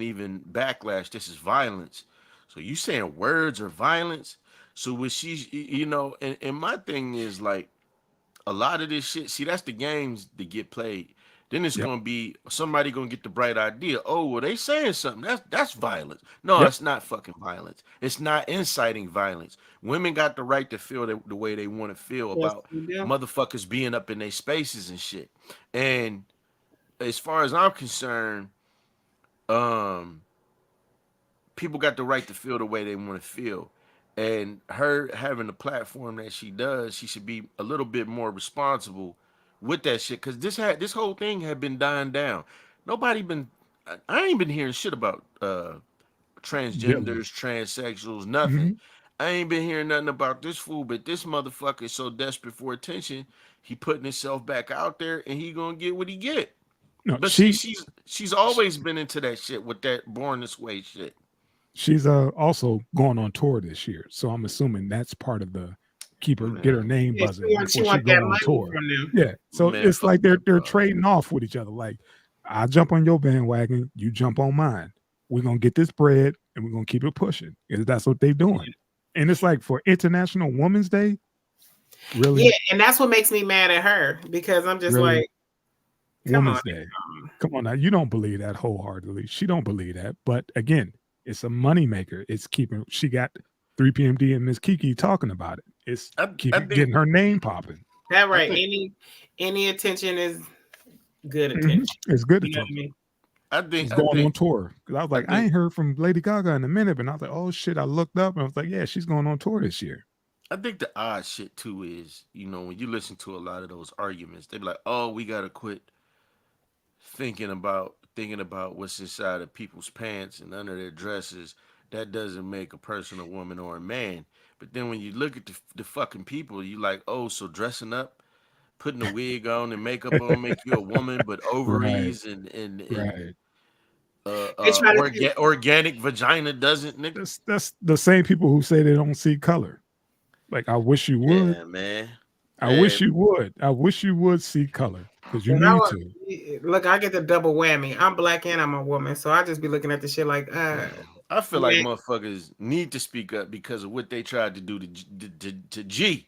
even backlash. This is violence. So you saying words are violence? So when she's and my thing is like a lot of this shit. See, that's the games that get played. Then it's Yep. gonna be somebody gonna get the bright idea. Oh, well, they saying something. That's violence. No, Yep. it's not fucking violence. It's not inciting violence. Women got the right to feel the way they want to feel Yes, about we do. motherfuckers being up in their spaces and shit. And as far as I'm concerned, people got the right to feel the way they want to feel. And her having the platform that she does, she should be a little bit more responsible with that shit. Cause this whole thing had been dying down. I ain't been hearing shit about transgenders, transsexuals, nothing. Mhm. I ain't been hearing nothing about this fool, but this motherfucker is so desperate for attention, he putting himself back out there and he gonna get what he get. No, But see, she's always been into that shit with that born this way shit. she's also going on tour this year. So I'm assuming that's part of the get her name Yeah, buzzing she before she want go that on money tour. from them. Yeah. So Man, it's fuck like that, they're bro. trading off with each other. Like I jump on your bandwagon, you jump on mine. We're gonna get this bread and we're gonna keep it pushing. And that's what they're doing. And it's like for International Women's Day, really? Yeah, and that's what makes me mad at her because I'm just Really? like, come Women's on. Day. Come on now. You don't believe that wholeheartedly. She don't believe that. But again, it's a moneymaker. It's keeping she got 3 PMD and Miss Kiki talking about it. It's I think getting her name popping. That right. think- Any attention is good Mhm. attention. It's good You know what I attention. mean? She's going on tour. Because I was like, I think- ain't heard from Lady Gaga in a minute. But I was like, oh shit. I looked up and I was like, yeah, she's going on tour this year. I think the odd shit too is, when you listen to a lot of those arguments, they be like, "Oh, we gotta quit thinking about what's inside of people's pants and under their dresses. That doesn't make a person a woman or a man." But then when you look at the fucking people, you like, "Oh, so dressing up, putting a wig on and makeup on make you a woman, but ovaries and Right. They try to organic vagina doesn't, nigga." That's the same people who say they don't see color. Like, I wish you would. Yeah, man. I wish you would. I wish you would see color because you need to. Look, I get the double whammy. I'm black and I'm a woman, so I just be looking at the shit like, I feel like motherfuckers need to speak up because of what they tried to do to G.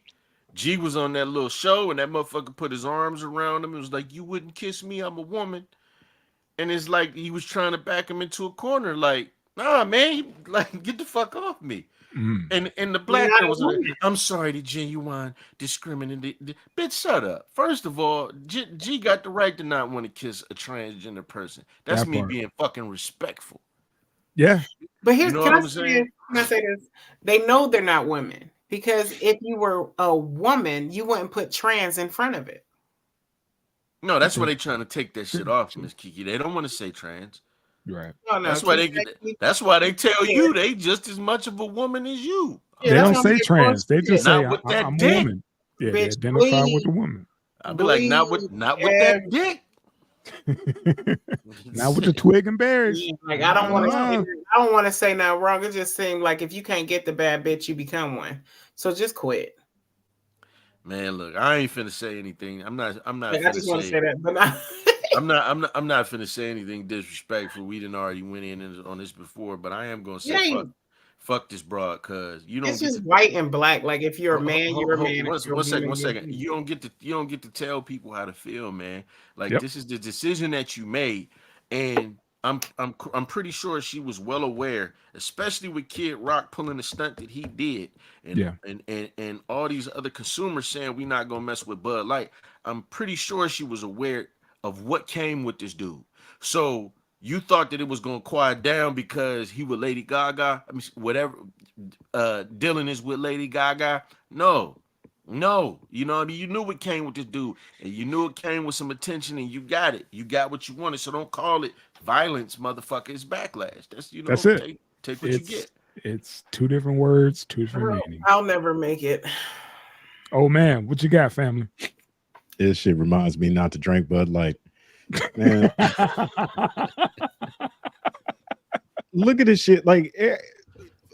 G was on that little show and that motherfucker put his arms around him. It was like, "You wouldn't kiss me, I'm a woman." And it's like he was trying to back him into a corner, like, "Nah, man, like get the fuck off me." And the black girl was like, "I'm sorry, the genuine discriminating." Bitch, shut up. First of all, G got the right to not want to kiss a transgender person. That's me being fucking respectful. Yeah. But here's, You know can what I I'm saying? say this? They know they're not women because if you were a woman, you wouldn't put trans in front of it. No, that's why they trying to take that shit off, Miss Kiki. They don't want to say trans. Right. No, That's why they tell you they just as much of a woman as you. They don't say trans. They just say with that I'm a dick. woman. Yeah, they Bitch, identify with the woman. I'd be like, not with that dick. Not with the twig and berries. Like I don't want to say nothing wrong. It just seems like if you can't get the bad bitch, you become one. So just quit. Man, look, I ain't finna say anything. I'm not Like, I finna just want to say say that, but not. I'm not finna say anything disrespectful. We didn't already went in on this before, but I am gonna It say ain't. fuck this broad, cause you don't It's get just to white and black. Like if you're a man, you're a man. If you're a one second, woman, one you're a second. woman. You don't get to tell people how to feel, man. Like Yep. this is the decision that you made, and I'm pretty sure she was well aware, especially with Kid Rock pulling the stunt that he did, and Yeah. and all these other consumers saying we not gonna mess with Bud Light. I'm pretty sure she was aware of what came with this dude. So you thought that it was gonna quiet down because he with Lady Gaga. I mean, whatever. Dylan is with Lady Gaga. No, you know what I mean. You knew what came with this dude, and you knew it came with some attention, and you got it. You got what you wanted. So don't call it violence, motherfucker. It's backlash. That's That's it. take what you get. It's two different words, two different meanings. I'll never make it. Oh man, what you got, family? This shit reminds me not to drink Bud Light. Man, look at this shit. Like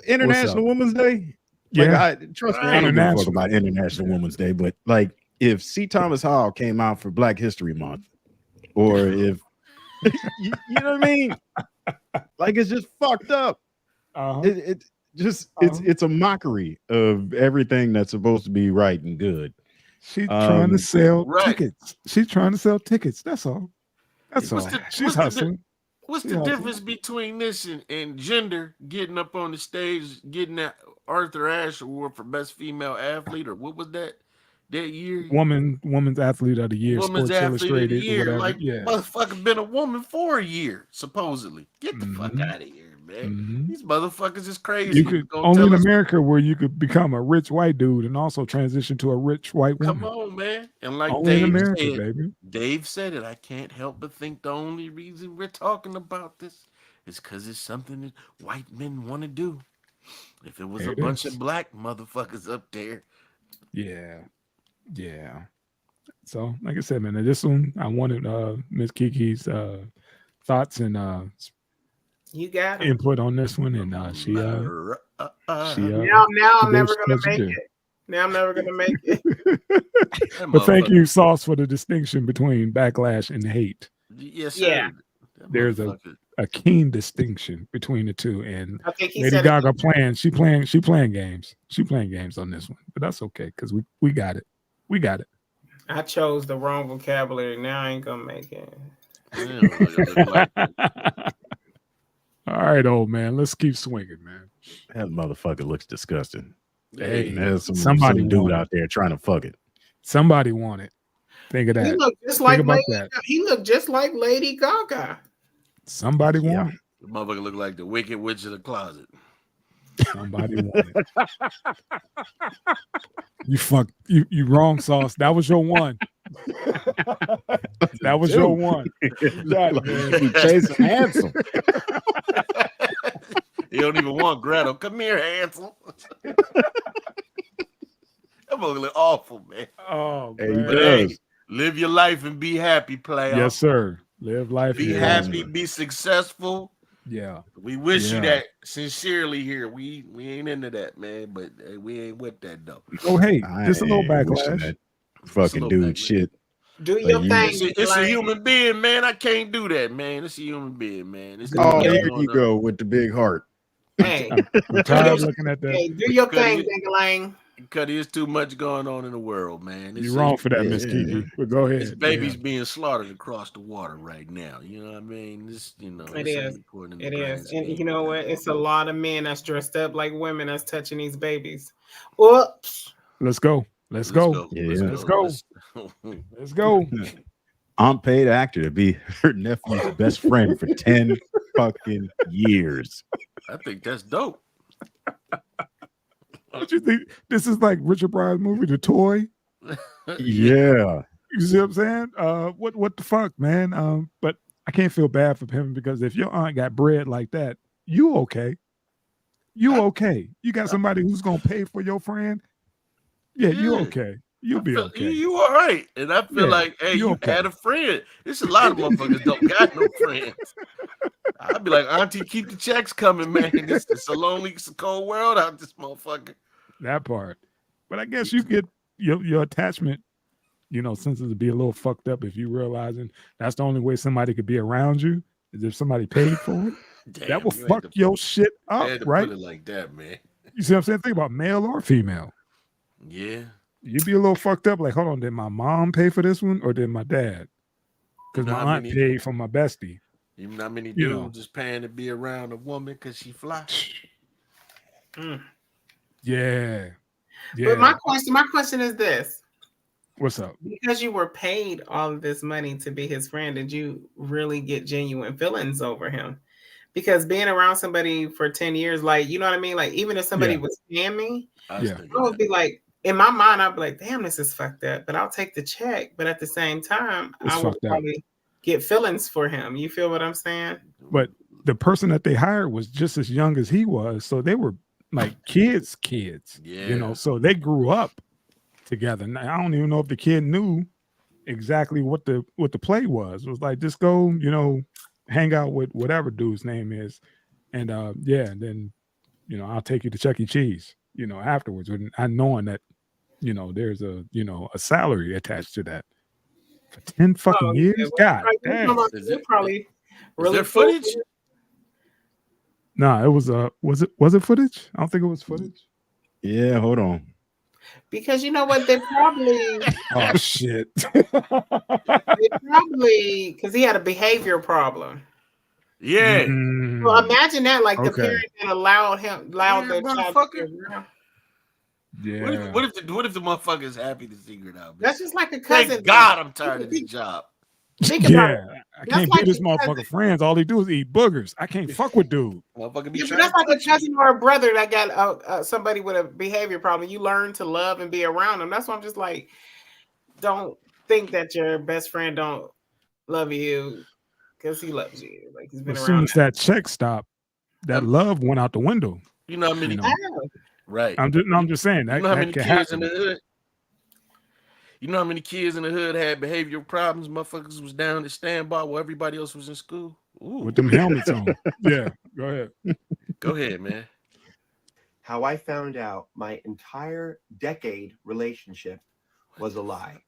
International Women's Day. Like, Yeah. I trust me, I don't give a fuck International. about International Women's Day, but like if C. Thomas Howell came out for Black History Month, or if you know what I mean, like it's just fucked up. Uh-huh. It just it's a mockery of everything that's supposed to be right and good. She's trying to sell right. tickets. She's trying to sell tickets. That's all. That's What's all. the- She's what's the- hustling. What's She the hustling. difference between this and gender getting up on the stage, getting that Arthur Ashe Award for Best Female Athlete, or what was that year? Woman's athlete of the year, Woman's Sports Athlete of the Illustrated, Year. whatever. Like, Yeah. motherfucker been a woman for a year, supposedly. Get the fuck Mhm. out of here, man. Mhm. These motherfuckers is crazy. You could Gonna only tell in us- America where you could become a rich white dude and also transition to a rich white Come woman. on, man. And like Only in Dave America, said, baby. Dave said it. I can't help but think the only reason we're talking about this is because it's something that white men want to do. If it was There a it bunch is. of black motherfuckers up there, Yeah. Yeah. So, like I said, man, this one I wanted Miss Kiki's thoughts and You got it. input on this one, and she Now I'm she never did what gonna she make did. it. Now I'm never gonna make it. that But thank motherfucker- you, Sauce, for the distinction between backlash and hate. Yes, sir. Yeah. That There's motherfucker- a keen distinction between the two, and I think he Lady said Gaga she playing games. She playing games on this one, but that's okay because we got it. We got it. I chose the wrong vocabulary. Now I ain't gonna make it. Man, look like- All right, old man. Let's keep swinging, man. That motherfucker looks disgusting. Hey, There's somebody some dude want it. out there trying to fuck it. Somebody want it. Think of He that. looked just like about Lady, that. he looked just like Lady Gaga. Somebody Yeah. want it. the motherfucker look like the Wicked Witch of the Closet. Somebody want it. You wrong, Sauce. That was your one. That was your one. Got it, man. He chasing handsome. You don't even want Gretel. Come here, Hansel. That motherfucker look awful, man. Oh, Hey, he man. But hey, does. live your life and be happy, player. Yes, sir. Live life. Be and happy, prosper. be successful. Yeah. We wish you Yeah. that sincerely here. We ain't into that, man, but we ain't with that though. Oh, hey, I just a little ain't wishing backlash. that fucking little dude backlash. shit. Do Like your you- thing. It's a like- human being, man. I can't do that, man. It's a human being, man. It's Oh, Yeah. there you go with the big heart. Hey, I'm tired of looking at that. hey, do your Because thing, you- Dingalang. Because there's too much going on in the world, man. You're wrong for that, Miss Yeah. Kiki. But go It's ahead. babies Yeah. being slaughtered across the water right now. You know what I mean? This, It this is. ain't important in It the is. grand And scheme you know of what? things. It's a lot of men that's dressed up like women that's touching these babies. Oops. Let's go. Let's go. Yeah. Let's go. Let's go. Unpaid actor to be her nephew's best friend for 10 fucking years. I think that's dope. Don't you think this is like Richard Pryor's movie, The Toy? Yeah. You see what I'm saying? What the fuck, man? But I can't feel bad for him because if your aunt got bread like that, you okay. You okay. You got somebody who's gonna pay for your friend. Yeah, you Yeah. okay. You'll be okay. You all right. And I feel Yeah, like, hey, you you okay. had a friend. There's a lot of motherfuckers don't got no friends. I'd be like, Auntie, keep the checks coming, man. It's a lonely, it's a cold world out this motherfucker. That part. But I guess you get your attachment, senses would be a little fucked up if you realizing that's the only way somebody could be around you is if somebody paid for it. Damn, That will you fuck your shit up, had to right? put it like that, man. You see what I'm saying? Think about male or female. Yeah. You'd be a little fucked up. Like, hold on, did my mom pay for this one or did my dad? Because know my how aunt many- paid for my bestie. You know how many You know. dudes is paying to be around a woman because she fly? Yeah. But my question is this. What's up? Because you were paid all of this money to be his friend, did you really get genuine feelings over him? Because being around somebody for 10 years, like, you know what I mean? Like, even if somebody was paying me, I would be like, in my mind, I'd be like, damn, this is fucked up. But I'll take the check. But at the same time, I would probably get feelings for him. You feel what I'm saying? But the person that they hired was just as young as he was. So they were like kids. Yeah. So they grew up together. Now, I don't even know if the kid knew exactly what the play was. It was like, just go, hang out with whatever dude's name is. And and then, I'll take you to Chuck E. Cheese, afterwards. And knowing that, there's a salary attached to that. For 10 fucking years? God damn. Is probably really there footage? No, it was was it footage? I don't think it was footage. Yeah, hold on. Because you know what, they probably oh shit. They probably because he had a behavior problem. Yeah. Well, imagine that, like the parent that allowed their child to Yeah. What if the motherfucker's happy to figure it out? That's just like a cousin. Thank God I'm tired of this job. Think about it. I can't be this motherfucker friends. All he do is eat boogers. I can't fuck with dude. Motherfucker be but that's like a cousin or a brother that got somebody with a behavior problem. You learn to love and be around them. That's why I'm just like, don't think that your best friend don't love you because he loves you. Like he's been as around. Soon as that check stopped, that love went out the window. You know how many? Right. I'm just saying that. You know how many kids happen. In the hood? You know how many kids in the hood had behavioral problems? Motherfuckers was down at standby while everybody else was in school. Ooh. With them helmets on. Yeah, go ahead. Go ahead, man. How I found out my entire decade relationship was a lie.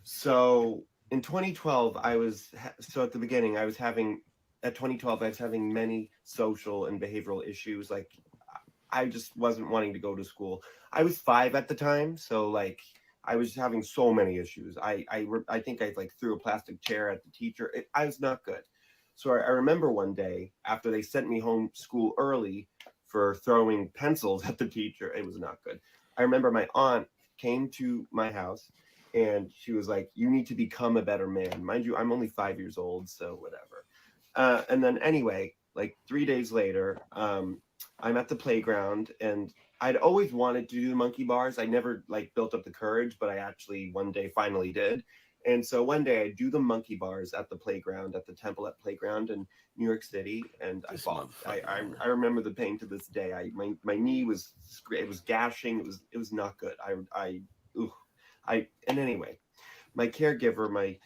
So in 2012, at the beginning, at 2012, I was having many social and behavioral issues. Like I just wasn't wanting to go to school. I was 5 at the time. So like, I was having so many issues. I think I like threw a plastic chair at the teacher. I was not good. So I remember one day after they sent me home school early for throwing pencils at the teacher, it was not good. I remember my aunt came to my house and she was like, you need to become a better man. Mind you, I'm only 5 years old, so whatever. And then anyway, like 3 days later, I'm at the playground and I'd always wanted to do the monkey bars. I never like built up the courage, but I actually one day finally did. And so one day I do the monkey bars at the playground, at the Temple at Playground in New York City, and I fall. I remember the pain to this day. My knee was gashing. It was not good. And anyway, my caregiver, my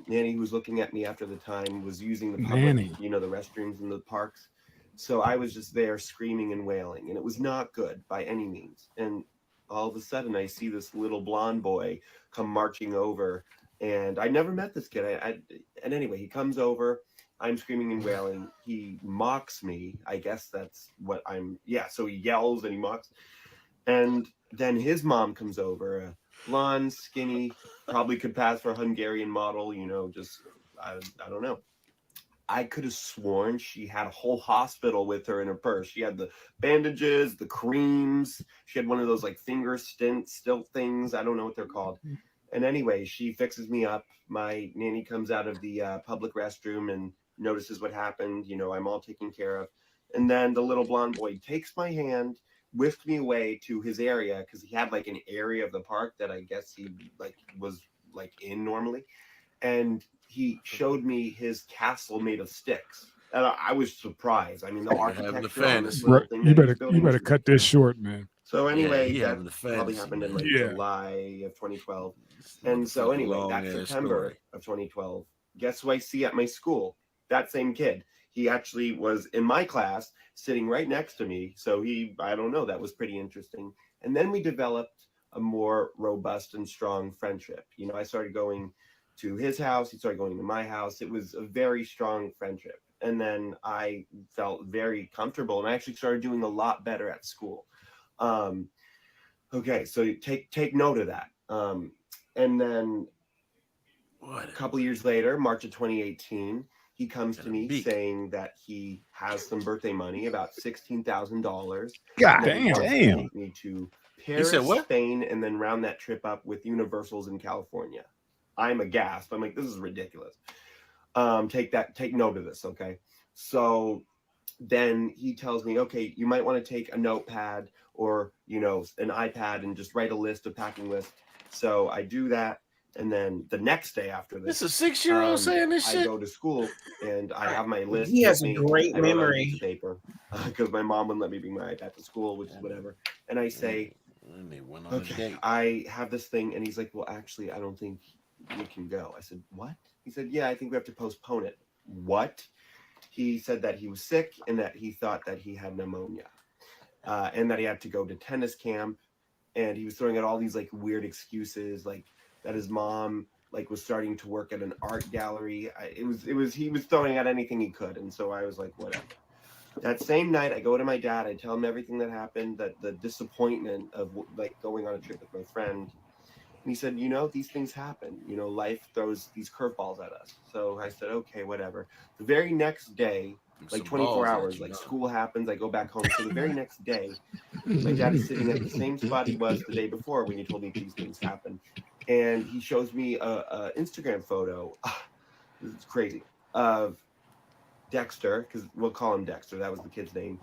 nanny who was looking at me after the time was using the public, the restrooms in the parks. So I was just there screaming and wailing, and it was not good by any means. And all of a sudden, I see this little blonde boy come marching over, and I never met this kid. And anyway, he comes over. I'm screaming and wailing. He mocks me. I guess that's what I'm. Yeah. So he yells and he mocks, and then his mom comes over, blonde, skinny, probably could pass for a Hungarian model. Just I don't know. I could have sworn she had a whole hospital with her in her purse. She had the bandages, the creams. She had one of those like finger stilt things. I don't know what they're called. And anyway, she fixes me up. My nanny comes out of the public restroom and notices what happened. I'm all taken care of. And then the little blonde boy takes my hand, whisked me away to his area because he had like an area of the park that I guess he was in normally. And he showed me his castle made of sticks. And I was surprised. I mean, the architecture on this little thing. You better cut this short, man. So anyway, that probably happened in July of 2012. And so anyway, that September of 2012, guess who I see at my school? That same kid. He actually was in my class, sitting right next to me. So I don't know, that was pretty interesting. And then we developed a more robust and strong friendship. I started going to his house. He started going to my house. It was a very strong friendship. And then I felt very comfortable, and I actually started doing a lot better at school. Okay, so take note of that. And then a couple of years later, March of 2018, he comes to me saying that he has some birthday money, about $16,000. God damn. damn. Take me to Paris, Spain, and then round that trip up with Universals in California. I'm aghast. I'm like, this is ridiculous. Take note of this, okay? So then he tells me, okay, you might want to take a notepad or an iPad and just write a list, a packing list. So I do that. And then the next day after this, it's a 6-year-old saying this shit. I go to school and I have my list. He has a great memory. Paper because my mom wouldn't let me bring my iPad to school, which is whatever. And I say, okay, I have this thing. And he's like, well, actually, I don't think we can go. I said, what? He said, yeah, I think we have to postpone it. What? He said that he was sick and that he thought that he had pneumonia and that he had to go to tennis camp. And he was throwing out all these like weird excuses, like that his mom like was starting to work at an art gallery. He was throwing out anything he could. And so I was like, whatever. That same night, I go to my dad. I tell him everything that happened, that the disappointment of like going on a trip with my friend. And he said, these things happen. Life throws these curveballs at us. So I said, okay, whatever. The very next day, like 24 hours, like school happens, I go back home. So the very next day, my dad is sitting at the same spot he was the day before when he told me these things happen. And he shows me a Instagram photo. This is crazy. Of Dexter, because we'll call him Dexter. That was the kid's name.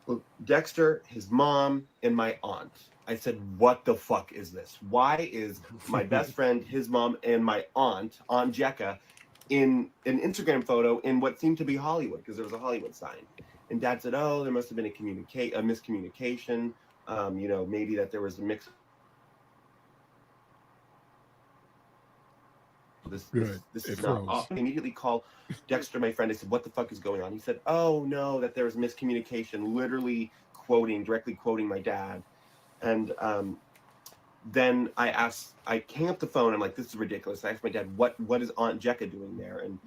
Well, Dexter, his mom, and my aunt. I said, what the fuck is this? Why is my best friend, his mom, and my aunt Jekka, in an Instagram photo in what seemed to be Hollywood, because there was a Hollywood sign? And Dad said, oh, there must have been a miscommunication. Maybe that there was a mix. This is not. I immediately call Dexter, my friend. I said, what the fuck is going on? He said, oh no, that there was miscommunication, literally directly quoting my dad. And then I hang up the phone. I'm like, this is ridiculous. I asked my dad, what is Aunt Jekka doing there? And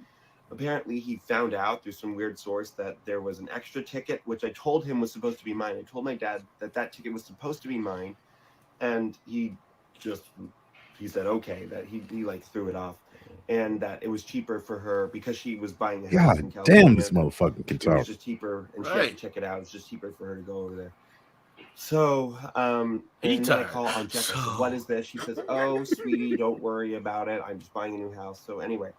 apparently he found out through some weird source that there was an extra ticket, which I told him was supposed to be mine. I told my dad that ticket was supposed to be mine. And he said, okay, that he like threw it off. And that it was cheaper for her because she was buying a house in California. Damn, this motherfucker can talk. It was just cheaper, and she had to check it out. It's just cheaper for her to go over there. So, and then I call Aunt Jekka. I said, what is this? She says, oh, sweetie, don't worry about it. I'm just buying a new house. So anyway,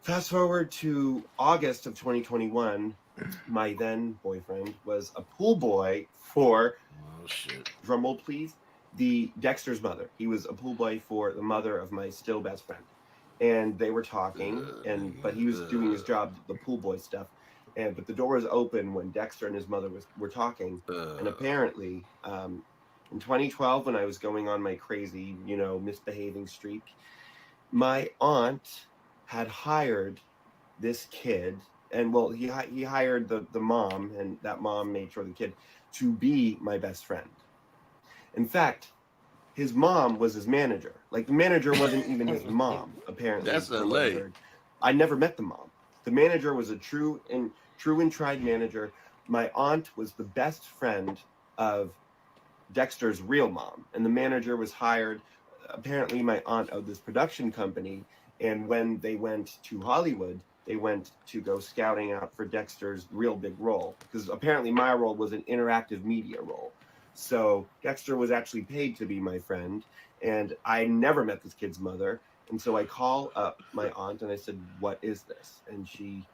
fast forward to August of 2021. My then boyfriend was a pool boy for, drum roll please, the Dexter's mother. He was a pool boy for the mother of my still best friend. And they were talking, but he was doing his job, the pool boy stuff. But the door was open when Dexter and his mother were talking. And apparently, in 2012, when I was going on my crazy, misbehaving streak, my aunt had hired this kid. And well, he hired the mom, and that mom made sure the kid to be my best friend. In fact, his mom was his manager. Like, the manager wasn't even his mom, apparently. That's LA. I never met the mom. The manager was a true and tried manager. My aunt was the best friend of Dexter's real mom. And the manager was hired. Apparently, my aunt owed this production company. And when they went to Hollywood, they went to go scouting out for Dexter's real big role. Because apparently my role was an interactive media role. So Dexter was actually paid to be my friend, and I never met this kid's mother. And so I call up my aunt and I said, what is this? And she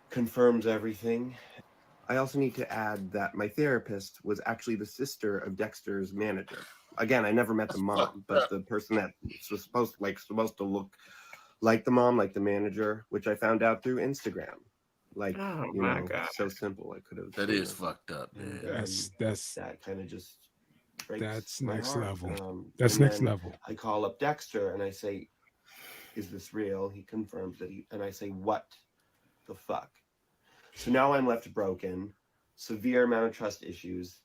confirms everything. I also need to add that my therapist was actually the sister of Dexter's manager. Again, I never met the mom, but the person that was supposed to look like the mom, like the manager, which I found out through Instagram. Like, God. So simple. I could have. That is fucked up, man. That's that kind of just. That's next level. That's next level. I call up Dexter and I say, "Is this real?" He confirms that and I say, "What the fuck?" So now I'm left broken, severe amount of trust issues,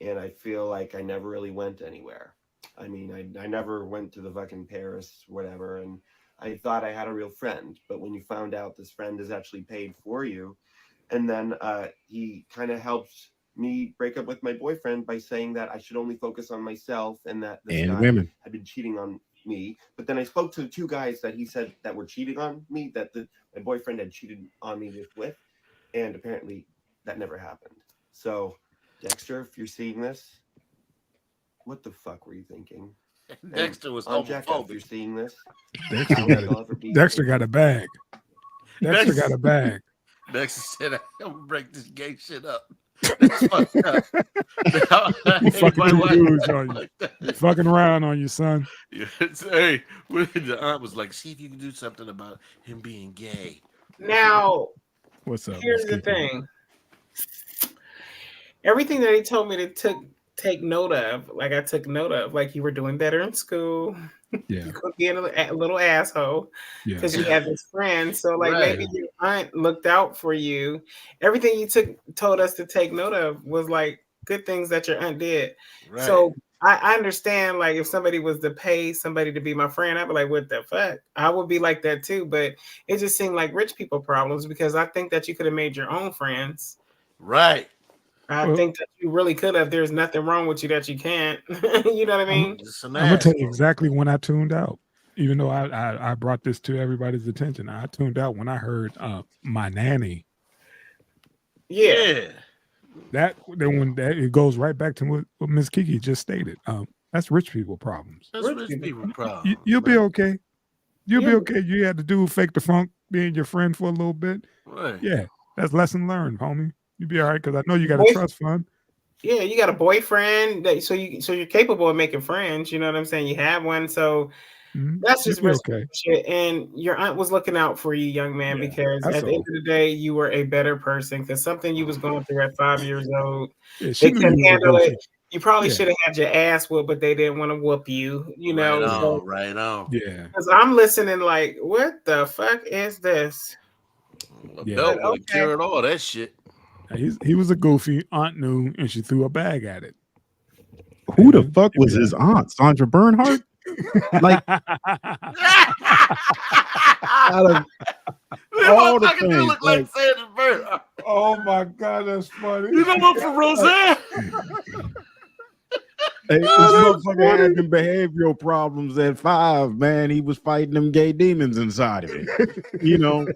and I feel like I never really went anywhere. I mean, I never went to the fucking Paris, whatever, and I thought I had a real friend. But when you found out this friend is actually paid for you, and then he kind of helped me break up with my boyfriend by saying that I should only focus on myself and that this And guy women. had been cheating on me. But then I spoke to the two guys that he said that were cheating on me, that my boyfriend had cheated on me with, and apparently that never happened. So, Dexter, if you're seeing this, what the fuck were you thinking? Dexter was Aunt Jacka, if you're homophobic. seeing this, Dexter how got will y'all ever be Dexter got a bag. Dexter Dexter- got a bag. Dexter said, "I'm gonna break this gay shit up." That's fucked up. He fucking Anybody watch dudes that on you. like that? He fucking around on you, son. Yeah, hey, the aunt was like, "See if you can do something about him being gay." Now, What's up? here's Miss the Kiki? thing. Everything that he told me to take note of, like I took note of, like you were doing better in school. Yeah, You could be a little asshole yeah. because you had this friend. So like Right. maybe your aunt looked out for you. Everything you told us to take note of was like good things that your aunt did. Right. So I understand, like, if somebody was to pay somebody to be my friend, I'd be like, what the fuck? I would be like that too. But it just seemed like rich people problems because I think that you could have made your own friends. right. I Well- think that you really could have. There's nothing wrong with you that you can't. You know what I mean? Just an I'm gonna tell you asshole. exactly when I tuned out. Even though I brought this to everybody's attention, I tuned out when I heard my nanny. Yeah. Yeah. That it goes right back to what Miss Kiki just stated. That's rich people problems. That's Rich rich people. people problem. You'll be okay. You'll be Yeah. okay. You had to do fake the funk, being your friend for a little bit. Right. Yeah, that's lesson learned, homie. You'll be all right because I know you got a Boy- trust fund. Yeah, you got a boyfriend, so you're capable of making friends. You know what I'm saying? You have one, so Mhm. that's just You'll be rich okay. shit. And your aunt was looking out for you, young man, Yeah, because that's at the end of the day, you were a better person. Because something you was going through at 5 years old, Yeah, she they knew couldn't you were handle goofy. it. You probably Yeah. should have had your ass whooped, but they didn't want to whoop you. You know, Right so on. Right on. Yeah, because I'm listening, like, what the fuck is this? A Yeah. belt would have Okay. cured all that shit. he was a goofy. Aunt knew, and she threw a bag at it. Who the fuck was his aunt? Sandra Bernhardt? Like, out of all the motherfucker do things, look like Sandra Bernhardt. Oh my god, that's funny. You know what, for Roseanne? hey, this motherfucker had them behavioral problems at 5, man. He was fighting them gay demons inside of him. You know,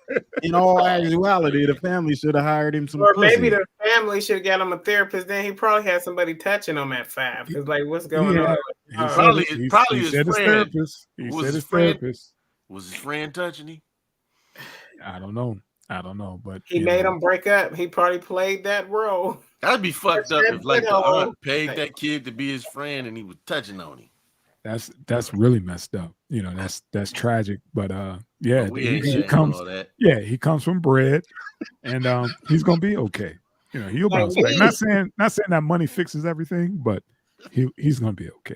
in all actuality, the family should have hired him some Or pussy. maybe the family should have got him a therapist. Then he probably had somebody touching him at 5. Because, like, what's going on? He Oh. Probably- said, probably he his said his friend. therapist. He Was said his his friend- therapist. Was his friend touching him? I don't know, but He you made know, him break up. He probably played that role. That'd be fucked up That's if, like, the that aunt hoe. paid that kid to be his friend and he was touching on him. That's really messed up. You know, that's tragic. But yeah, But we ain't he saying comes. all that. Yeah, he comes from bread, and he's gonna be okay. You know, he'll Like bounce back. me. Not saying that money fixes everything, but he's gonna be okay.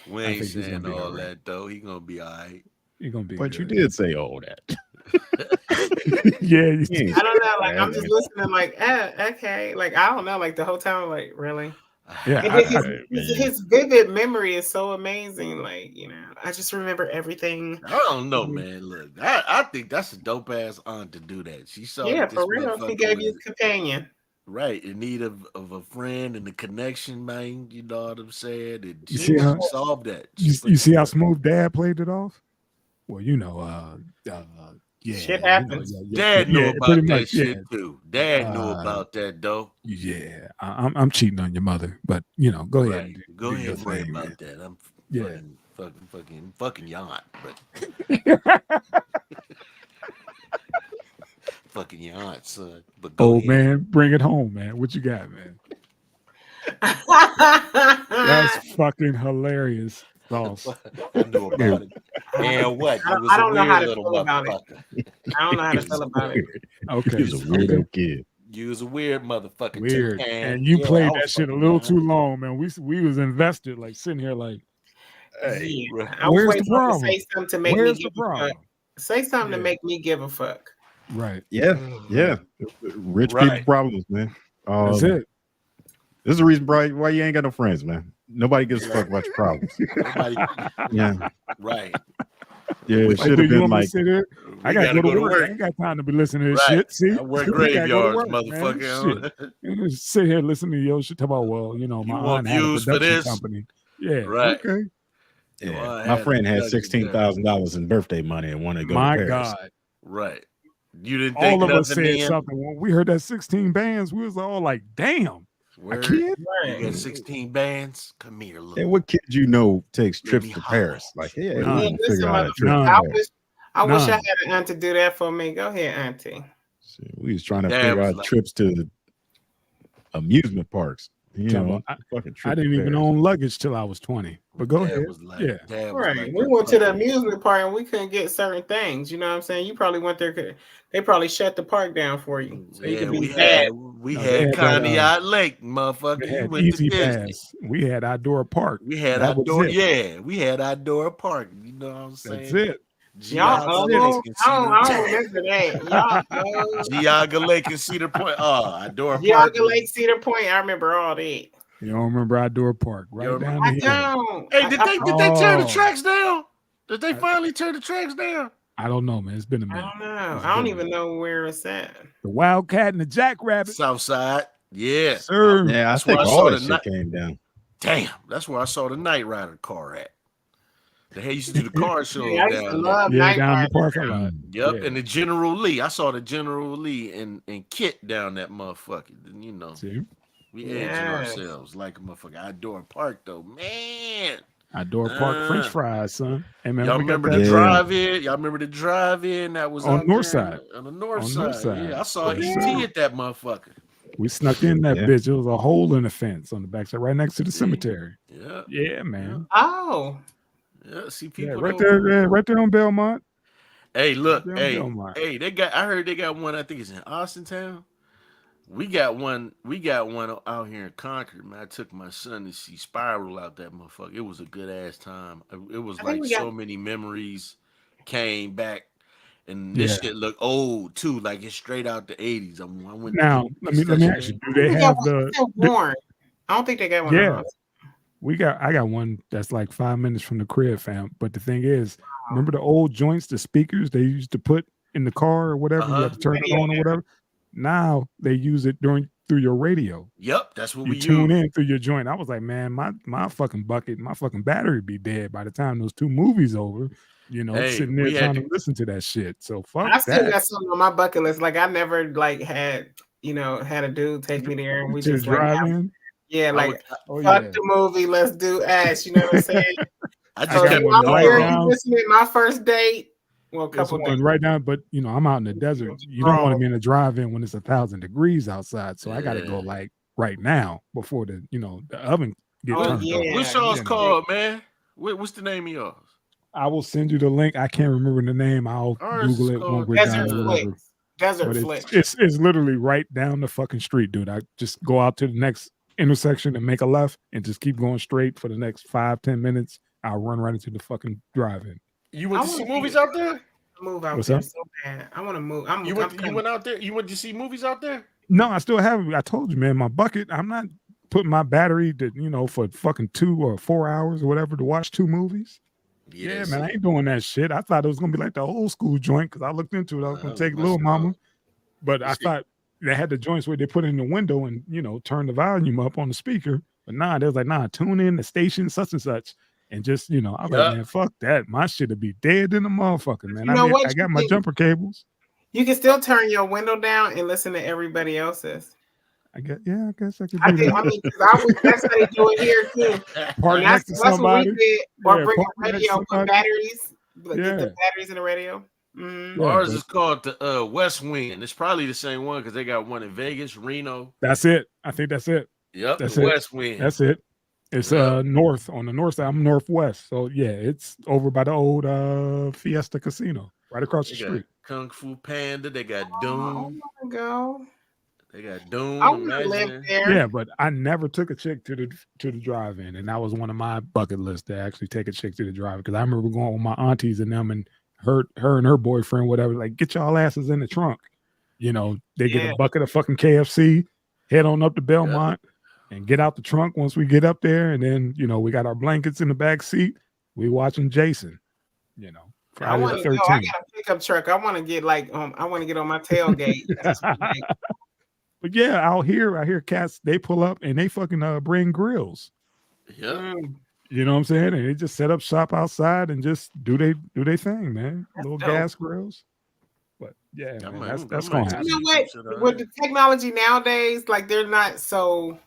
We I ain't think he's saying gonna be all all right. that, though. He gonna be all right. He's gonna be. But you good. did say all that. Yeah, Yeah. I don't know. Like, I'm just listening, like, okay. Like, I don't know. Like, the whole time, like, really? Yeah, And then his vivid memory is so amazing. Like, you know, I just remember everything. I don't know, man. Look, I think that's a dope ass aunt to do that. She saw Yeah, that this for real. He motherfucker gave you was a companion. right in need of a friend and the connection, man. You know what I'm saying? And You she, see how- she solved that. you see how smooth Dad played it off? Well, you know, yeah, Shit you know, happens. Dad knew about pretty that much, shit too. Dad knew Uh, about that though. Yeah, I'm cheating on your mother, but you know, go ahead. Right. And Go do ahead your and worry thing, about man. that. I'm Yeah. fucking your aunt, but fucking your aunt, son. But go Old ahead. man, bring it home, man. What you got, man? That's I fucking hilarious, Sauce. I knew about it. And what? I He was I a don't know how weird to little feel about it. motherfucker. don't know how to feel about it. Okay, He was a weirdo kid. You was a weird motherfucker. weird. Tin Can. And you Yeah, played I that was shit a fucking little young. too long, man. We was invested, like sitting here, like, Hey, Yeah. bro. I was Where's waiting the for him to problem? say something to make where's me the give a fuck. problem? Say something Yeah. to make me give a fuck. Right, Yeah, yeah. Rich Right. people problems, man. that's it. This is the reason, bro, why you ain't got no friends, man. Nobody gives a fuck about your problems. Nobody, Yeah, right. yeah. It Like, should do have you been want me to like, sit here? I gotta go to work. I ain't got time to be listening to this Right. shit. See, I work We gotta go to graveyards, work, man. motherfucker. Shit. You just sit here listening to your shit. Talk about, well, you know, You my want aunt had a views for production this? company. Yeah, Right. okay. Your yeah. aunt My had a friend had production $16,000 in birthday money and wanted to go My to Paris. God, Right. You didn't think all of us nothing said then? something when we heard that 16 bands. We was all like, "Damn, a Word. kid." You got 16 bands? Come here, look. Hey, what kid you know takes Let trips me to holler. Paris? Like, yeah, we None. can figure Listen, out a trip. None. to I Paris. wish I None. had an aunt to do that for me. Go ahead, auntie. Shit, we was trying to Dad figure was out like- trips to amusement parks. You Tell know, me, fucking I trip didn't to even Paris. own luggage till I was 20. But go Dad ahead. was like, Yeah. Dad was Right. like, We went to the amusement park and we couldn't get certain things. You know what I'm saying? You probably went there. They probably shut the park down for you. So you Yeah, could be we bad. had we No, had they had that, Conneaut Lake, They motherfucker. You had went to Easy Disney. Pass. We had Outdoor Park. We had That was outdoor, it. yeah. We had outdoor park. You know what I'm That's saying? it. Y'all That's Geauga it. Lake old. and I don't Cedar remember that. Y'all old. Geauga Lake and Cedar Point. Oh, outdoor park. Geauga Lake, Cedar Point. I remember all that. You don't remember Outdoor Park, right Yo, down I the hill. don't. Hey, did they turn the Oh. tracks down? Did they finally turn the tracks down? I don't know, man. It's been a I minute. don't know. It's I don't been a even minute. know where it's at. The Wildcat and the Jackrabbit. Southside. Yeah. Sir. Yeah, I That's where think I all saw that the shit came down. Damn, that's where I saw the Night Rider car at. The hell used to do the car shows Yeah, I used to down there. love Yeah, Night down in the Rider. parking lot. Yep, Yeah. and the General Lee. I saw the General Lee and Kit down that motherfucker. You know, See? we edging Yes. ourselves like a motherfucker. Outdoor park though, man. Outdoor Park French fries, son. Hey, man, Y'all we got remember that the Yeah. drive-in? Y'all remember the drive-in that was On out north there side. on the north On side? north side. Yeah, I saw Yes, ET sir. at that motherfucker. We snuck in that Yeah. bitch. It was a hole in the fence on the backside, right next to the See? cemetery. Yeah, Yeah, man. Oh, yeah. See Yeah, people right though. there, yeah, right there on Belmont. Hey, look, Down hey, Belmont. hey, they got. I heard they got one. I think it's in Austin Town. We got one out here in Concord, man. I took my son to see Spiral out that motherfucker. It was a good ass time. It was I like think we so got- many memories came back, and this Yeah. shit look old too, like it's straight out the '80s. I went Now, let me ask you, do they got have one the in Warren. I don't think they got one. in Yeah. Austin. I got one that's like 5 minutes from the crib, fam. But the thing is, remember the old joints, the speakers they used to put in the car or whatever, you had to turn it on or whatever. Now they use it through your radio. Yep, that's what You we tune use. in through your joint. I was like, man, my fucking bucket, my fucking battery be dead by the time those 2 movies over. You know, Hey, sitting there we had trying to listen to that shit. So fuck I still that. got something on my bucket list. Like I never like had a dude take me there and we To just like drive-in. yeah, I like would- Oh fuck yeah. the movie, let's do Ash. You know what I'm saying? I I just got kept one it right going. now. Listening my first date. Well, a There's couple one days. right now, but you know, I'm out in the desert. You don't want to be in a drive-in when it's 1,000 degrees outside. So I got to go Yeah. like right now before the oven get Oh, turned yeah. on. What's y'all's You know. called, man? What's the name of yours? I will send you the link. I can't remember the name. I'll Ours Google is it when called we're Desert done or whatever. Flicks. Desert But Flicks. it's literally right down the fucking street, dude. I just go out to the next intersection and make a left and just keep going straight for the next 5-10 minutes. I'll run right into the fucking drive-in. You went I to see wanna movies see- out there? Move out What's there up? so bad. I want to move. I'm You coming. went out there? You went to see movies out there? No, I still have. I told you, man, my bucket. I'm not putting my battery to for fucking 2 or 4 hours or whatever to watch 2 movies. Yeah, man, I ain't doing that shit. I thought it was gonna be like the old school joint because I looked into it. I was gonna take Little Mama, but I thought they had the joints where they put it in the window and turn the volume up on the speaker. But nah, they was like, nah, tune in the station such and such, and just I was like, man, fuck that. My shit'll be dead in the motherfucker, man. You know what? I got my jumper cables. You can still turn your window down and listen to everybody else's. I guess I could I do think. that. I mean, 'cause that's how they do it here too. Park And next to that's what somebody. we did. Or Yeah, bring park a next to radio, put somebody. batteries. Get Yeah. the batteries in the radio. Mhm. Yeah, Ours but- is called the West Wing. It's probably the same one because they got one in Vegas, Reno. That's it. I think that's it. Yep, That's the it. West Wing. That's it. It's north on the north side. I'm northwest. So yeah, it's over by the old Fiesta Casino, right across the They got street. Kung Fu Panda. They got Oh, Doom. my God. They got Doom. I want to live Imagine. there. Yeah, but I never took a chick to the drive-in, and that was one of my bucket lists to actually take a chick to the drive-in because I remember going with my aunties and them and her and her boyfriend, whatever. Like, get y'all asses in the trunk. They get Yeah. a bucket of fucking KFC, head on up to Belmont. and get out the trunk once we get up there, and then we got our blankets in the back seat. We watching Jason. I Friday want the to go. I 13th. got a pickup truck. I want to get I want to get on my tailgate. But yeah, I hear cats. They pull up and they fucking bring grills. Yeah. You know what I'm saying? And they just set up shop outside and just do they thing, man. Little dope. gas grills. But yeah, man, that's gonna happen. You know what? With the technology nowadays, like they're not so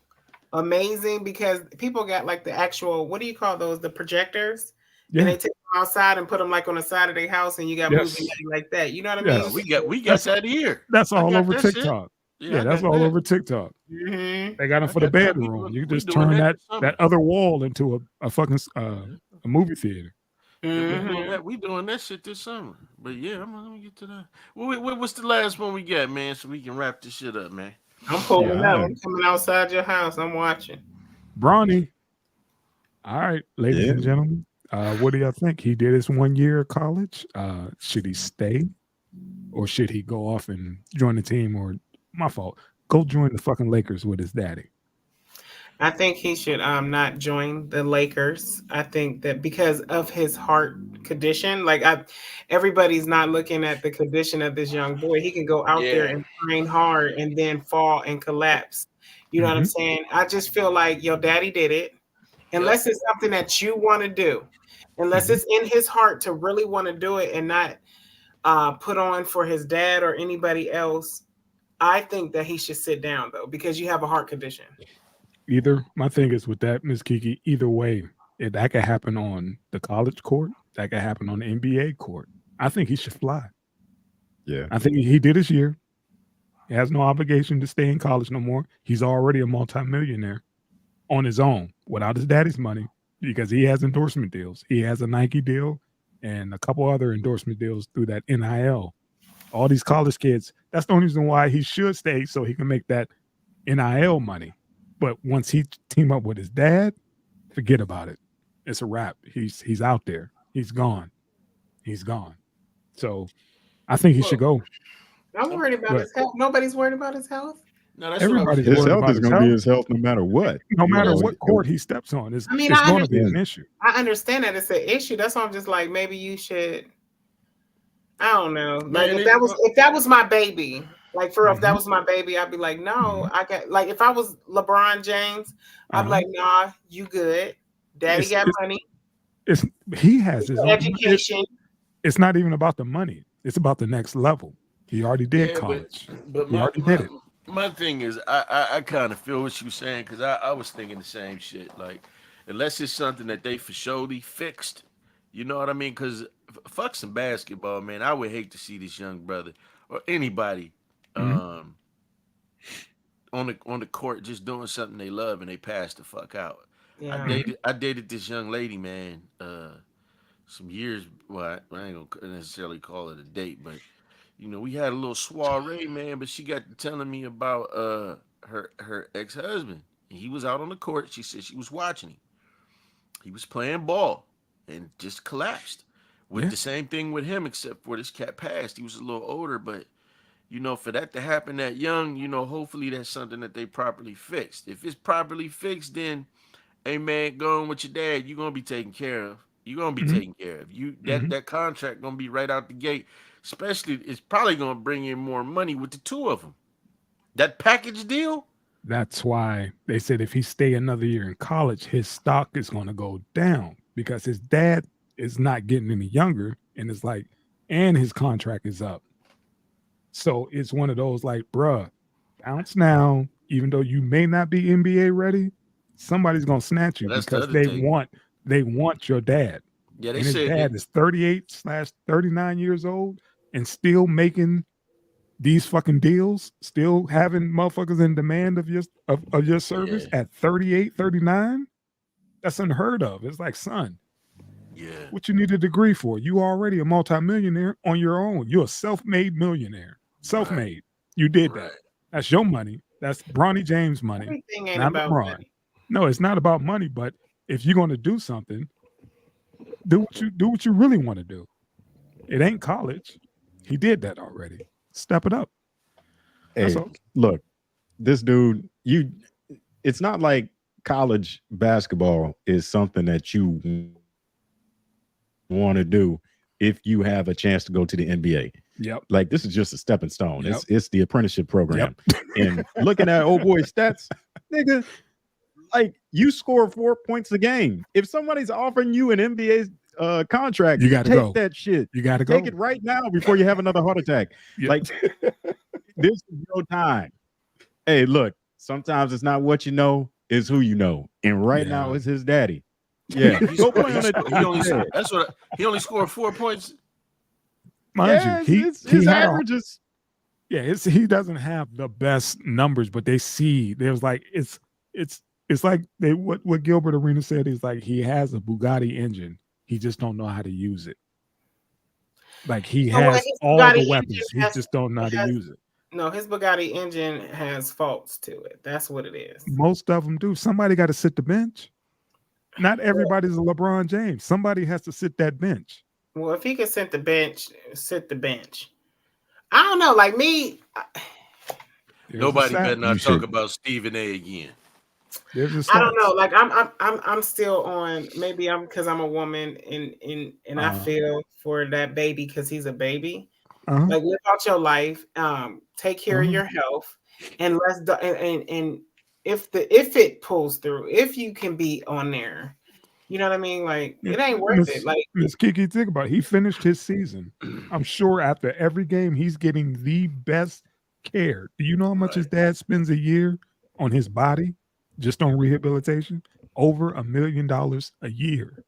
amazing because people got like the actual, what do you call those? The projectors. Yeah. And they take them outside and put them like on the side of their house, and you got movie like that. You know what I mean? We got that here. That's all over TikTok. Yeah, that's all over TikTok. Mm-hmm. They got them for the bedroom. You can just turn that other wall into a fucking a movie theater. Mm-hmm. We doing that shit this summer. But yeah, let me get to that. What's the last one we got, man? So we can wrap this shit up, man. I'm pulling out. I'm coming outside your house. I'm watching. Bronny. All right, ladies and gentlemen. What do y'all think? He did his 1 year of college. Should he stay? Or should he go off and join the team? Or my fault. Go join the fucking Lakers with his daddy. I think he should not join the Lakers. I think that because of his heart condition, everybody's not looking at the condition of this young boy. He can go out there and train hard and then fall and collapse. You know what I'm saying? I just feel like your daddy did it. Unless it's something that you want to do. Unless it's in his heart to really want to do it and not put on for his dad or anybody else. I think that he should sit down, though, because you have a heart condition. My thing is with that, Ms. Kiki, either way, that could happen on the college court. That could happen on the NBA court. I think he should fly. Yeah. I think he did his year. He has no obligation to stay in college no more. He's already a multimillionaire on his own without his daddy's money because he has endorsement deals. He has a Nike deal and a couple other endorsement deals through that NIL. All these college kids, that's the only reason why he should stay, so he can make that NIL money. But once he team up with his dad, forget about it. It's a wrap. He's out there. He's gone. So I think he should go. I'm worried about his health. Nobody's worried about his health. No, that's everybody's his health is going to be his health no matter what. No matter what court he steps on, it's going to be an issue. I understand that it's an issue. That's why I'm just like, maybe you should. I don't know. Like if that was my baby, like for real, if that was my baby, I'd be like, no, I got like if I was LeBron James, I'd be like, nah, you good. Daddy got money. He has his education. It's not even about the money. It's about the next level. He already did college. But he already did it. My thing is, I kind of feel what you're saying because I was thinking the same shit. Like, unless it's something that they for surely fixed, you know what I mean? Because fuck some basketball, man. I would hate to see this young brother or anybody on the court just doing something they love and they pass the fuck out. Yeah. I dated this young lady, man, some years. Well, I ain't gonna necessarily call it a date, but you know, we had a little soiree, man. But she got to telling me about her ex-husband. And he was out on the court. She said she was watching him. He was playing ball and just collapsed. With the same thing with him, except for this cat passed. He was a little older, but you know, for that to happen that young, you know, hopefully that's something that they properly fixed. If it's properly fixed, then, hey man, going with your dad, you're gonna be taken care of. You're gonna be taken care of. That contract gonna be right out the gate. Especially, it's probably gonna bring in more money with the two of them. That package deal. That's why they said if he stay another year in college, his stock is gonna go down because his dad is not getting any younger, and it's like, and his contract is up. So it's one of those like, bruh, bounce now. Even though you may not be NBA ready, somebody's gonna snatch you because they want your dad. Yeah, they and his dad is 38/39 years old and still making these fucking deals, still having motherfuckers in demand of your service at 38, 39. That's unheard of. It's like, son, what you need a degree for? You already a multimillionaire on your own. You're a self-made millionaire. Self-made. Right. You did that. That's your money. That's Bronny James money. Everything ain't not about LeBron. money. No, it's not about money, but if you're going to do something, do what you really want to do. It ain't college. He did that already. Step it up. Hey, look, this dude, it's not like college basketball is something that you want to do if you have a chance to go to the NBA. Yep. Like this is just a stepping stone. Yep. It's the apprenticeship program. And looking at old boy stats, nigga, like you score 4 points a game. If somebody's offering you an NBA contract, You gotta take go. that shit. You got to go. Take it right now before you have another heart attack. Yep. Like this is your time. Hey, look, sometimes it's not what you know, it's who you know. And right now it's his daddy. Yeah. Go play on it. That's what he only scored 4 points. Mind you, his he had averages. he doesn't have the best numbers, but they see there's like it's like they what Gilbert Arenas said is like he has a Bugatti engine, he just don't know how to use it. Like he has all the weapons, he just don't know how to use it. No, his Bugatti engine has faults to it. That's what it is. Most of them do. Somebody got to sit the bench. Not everybody's a LeBron James. Somebody has to sit that bench. Well, if he could sit the bench. I don't know. Like me, Nobody better not talk about Stephen A. again. I don't know. Like I'm still on. Maybe I'm because I'm a woman and I feel for that baby because he's a baby. Like live out your life. Take care of your health, and and if it pulls through, if you can be on there. You know what I mean? Like it ain't worth it. Like Miss Kiki, think about it. He finished his season. I'm sure after every game he's getting the best care. Do you know how much his dad spends a year on his body, just on rehabilitation? Over $1 million a year.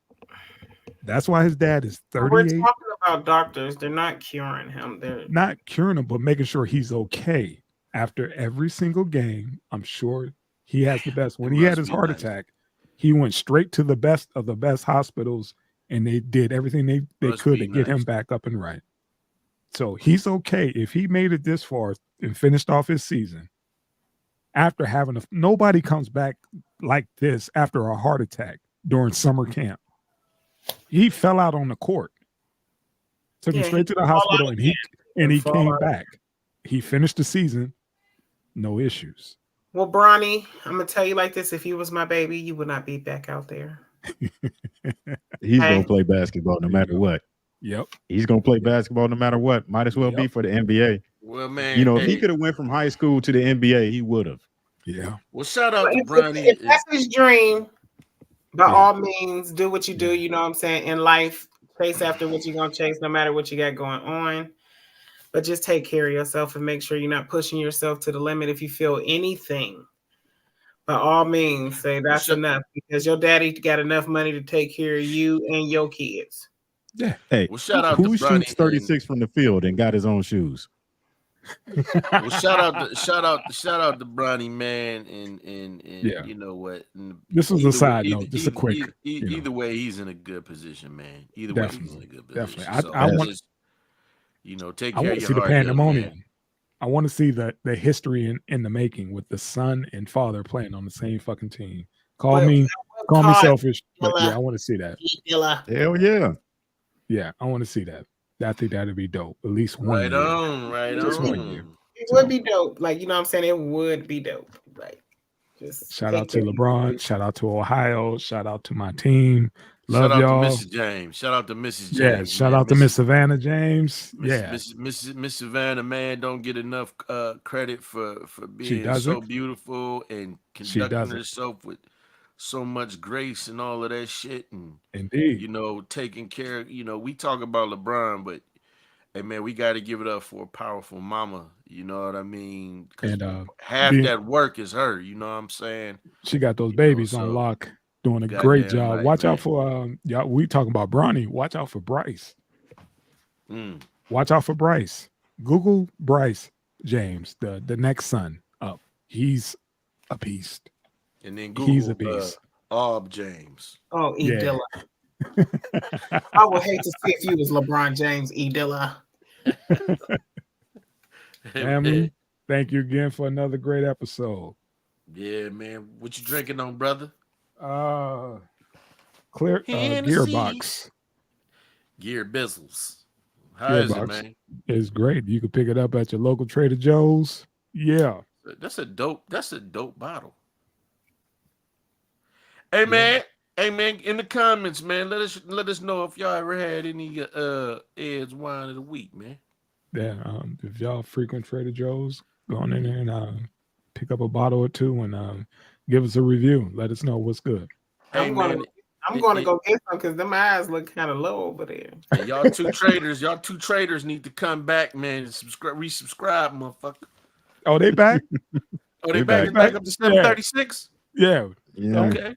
That's why his dad is 38. We're talking about doctors. They're not curing him. They're not curing him, but making sure he's okay after every single game. I'm sure he has the best. When he had his heart attack, he went straight to the best of the best hospitals, and they did everything they could to get him back up and right. So he's okay. If he made it this far and finished off his season, after having nobody comes back like this after a heart attack during summer camp. He fell out on the court. Took him straight to the hospital, and he came back. He finished the season, no issues. Well, Bronny, I'm gonna tell you like this: if you was my baby, you would not be back out there. He's gonna play basketball no matter what. Yep. He's gonna play basketball no matter what. Might as well be for the NBA. Well, man, you know, if he could have went from high school to the NBA, he would have. Yeah. Well, shout out to Bronny. If that's his dream, by all means, do what you do. You know what I'm saying? In life, chase after what you're gonna chase, no matter what you got going on. But just take care of yourself and make sure you're not pushing yourself to the limit. If you feel anything, by all means, say that's enough, because your daddy got enough money to take care of you and your kids. Yeah. Hey, well, shout out who to Bronny shoots 36 from the field and got his own shoes? Well, shout out to Bronny, man, and you know what? This was a side note, just a quick. Either way, he's in a good position, man. Either way, he's in a good position. Definitely, So I want. Take I care want of to your see the heart, pandemonium. I want to see the history in the making with the son and father playing on the same fucking team. Call me selfish, but yeah, I want to see that. Hell yeah. Yeah, I want to see that. I think that'd be dope. At least one right year. Right just on. 1 year. It would be dope. Like, you know what I'm saying? It would be dope. Like, just shout out to LeBron. Shout out to Ohio. Shout out to my team. Love shout y'all. Out to Mrs. James. Shout out to Mrs. James. Yeah, shout out to Miss Savannah James. Miss Savannah, man, don't get enough credit for being so beautiful and conducting herself with so much grace and all of that shit. And indeed, you know, taking care of, you know, we talk about LeBron, but hey man, we got to give it up for a powerful mama. You know what I mean? And half that work is her. You know what I'm saying? She got those babies on lock, doing a great job. Right, Watch out for y'all. We talking about Bronny. Watch out for Bryce. Watch out for Bryce. Google Bryce James, the next son up. He's a beast. And then Google, he's a beast. James. Oh, Dilla. I would hate to see if you was LeBron James, Dilla. Family, thank you again for another great episode. Yeah, man. What you drinking on, brother? Clear Gearbox. Gear Bizzles. How is it, man? It's great. You can pick it up at your local Trader Joe's. Yeah. That's a dope bottle. Hey man, in the comments, man, let us know if y'all ever had any Ed's wine of the week, man. Yeah, if y'all frequent Trader Joe's, go on in there and pick up a bottle or two and give us a review. Let us know what's good. Hey man, I'm going to go get some because them eyes look kind of low over there. And y'all two traders need to come back, man, and resubscribe, motherfucker. Oh, they back? Oh, they back up to 736? Yeah. Okay.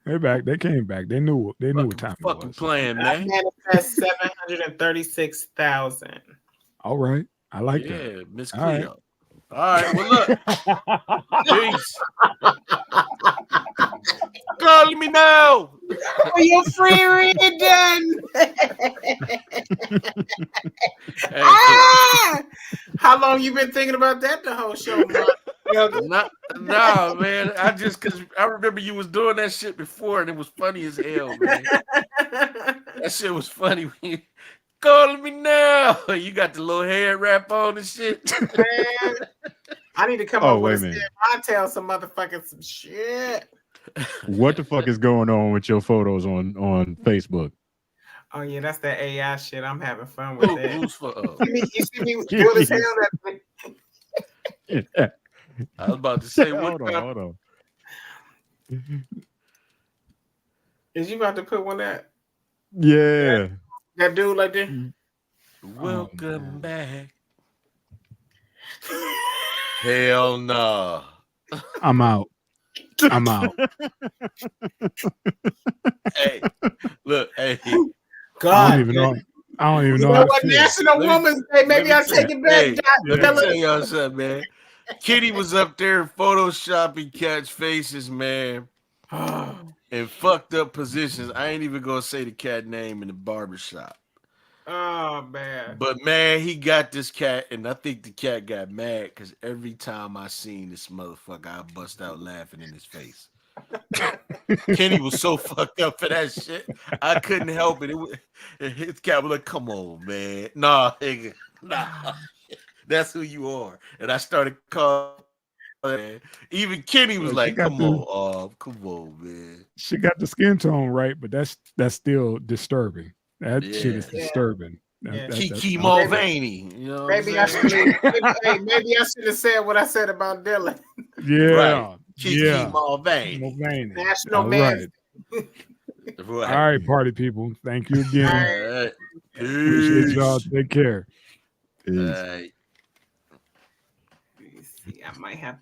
They back. They came back. They knew what time it fucking was. playing, man. That's 736,000. All right. I like that. Yeah, Miss All Cleo. right. All right, well, look. Peace. Call me now. Oh, you're free reading. How long you been thinking about that the whole show, man? No, man. Because I remember you was doing that shit before, and it was funny as hell, man. That shit was funny. Calling me now. You got the little hair wrap on and shit. Man, I need to come up with I tell some motherfuckers some shit. What the fuck is going on with your photos on Facebook? Oh yeah, that's that AI shit. I'm having fun with that. You see me do this hell that I was about to say, hold on. Is you about to put one out? Yeah. That dude like that. Welcome back. Hell no. I'm out. Hey, look, hey. God, I don't even know. You know what? National Women's Day. Maybe I'll take it back. Let me tell y'all something, man. Kitty was up there photoshopping cats' faces, man, in fucked up positions. I ain't even gonna say the cat name in the barbershop. Oh man. But man, he got this cat, and I think the cat got mad because every time I seen this motherfucker, I bust out laughing in his face. Kenny was so fucked up for that shit. I couldn't help it. His cat was like, "Come on, man, nah, nigga, nah, that's who you are." And I started calling. Man. Even Kenny was like, "Come on, man." She got the skin tone right, but that's still disturbing. That shit is disturbing. Kiki Mulvaney, you know. Maybe I should have said what I said about Dylan. Yeah, right. Kiki Mulvaney. National man. All right, party people. Thank you again. All right. Appreciate y'all. Take care. Peace. All right. Let me see. I might have to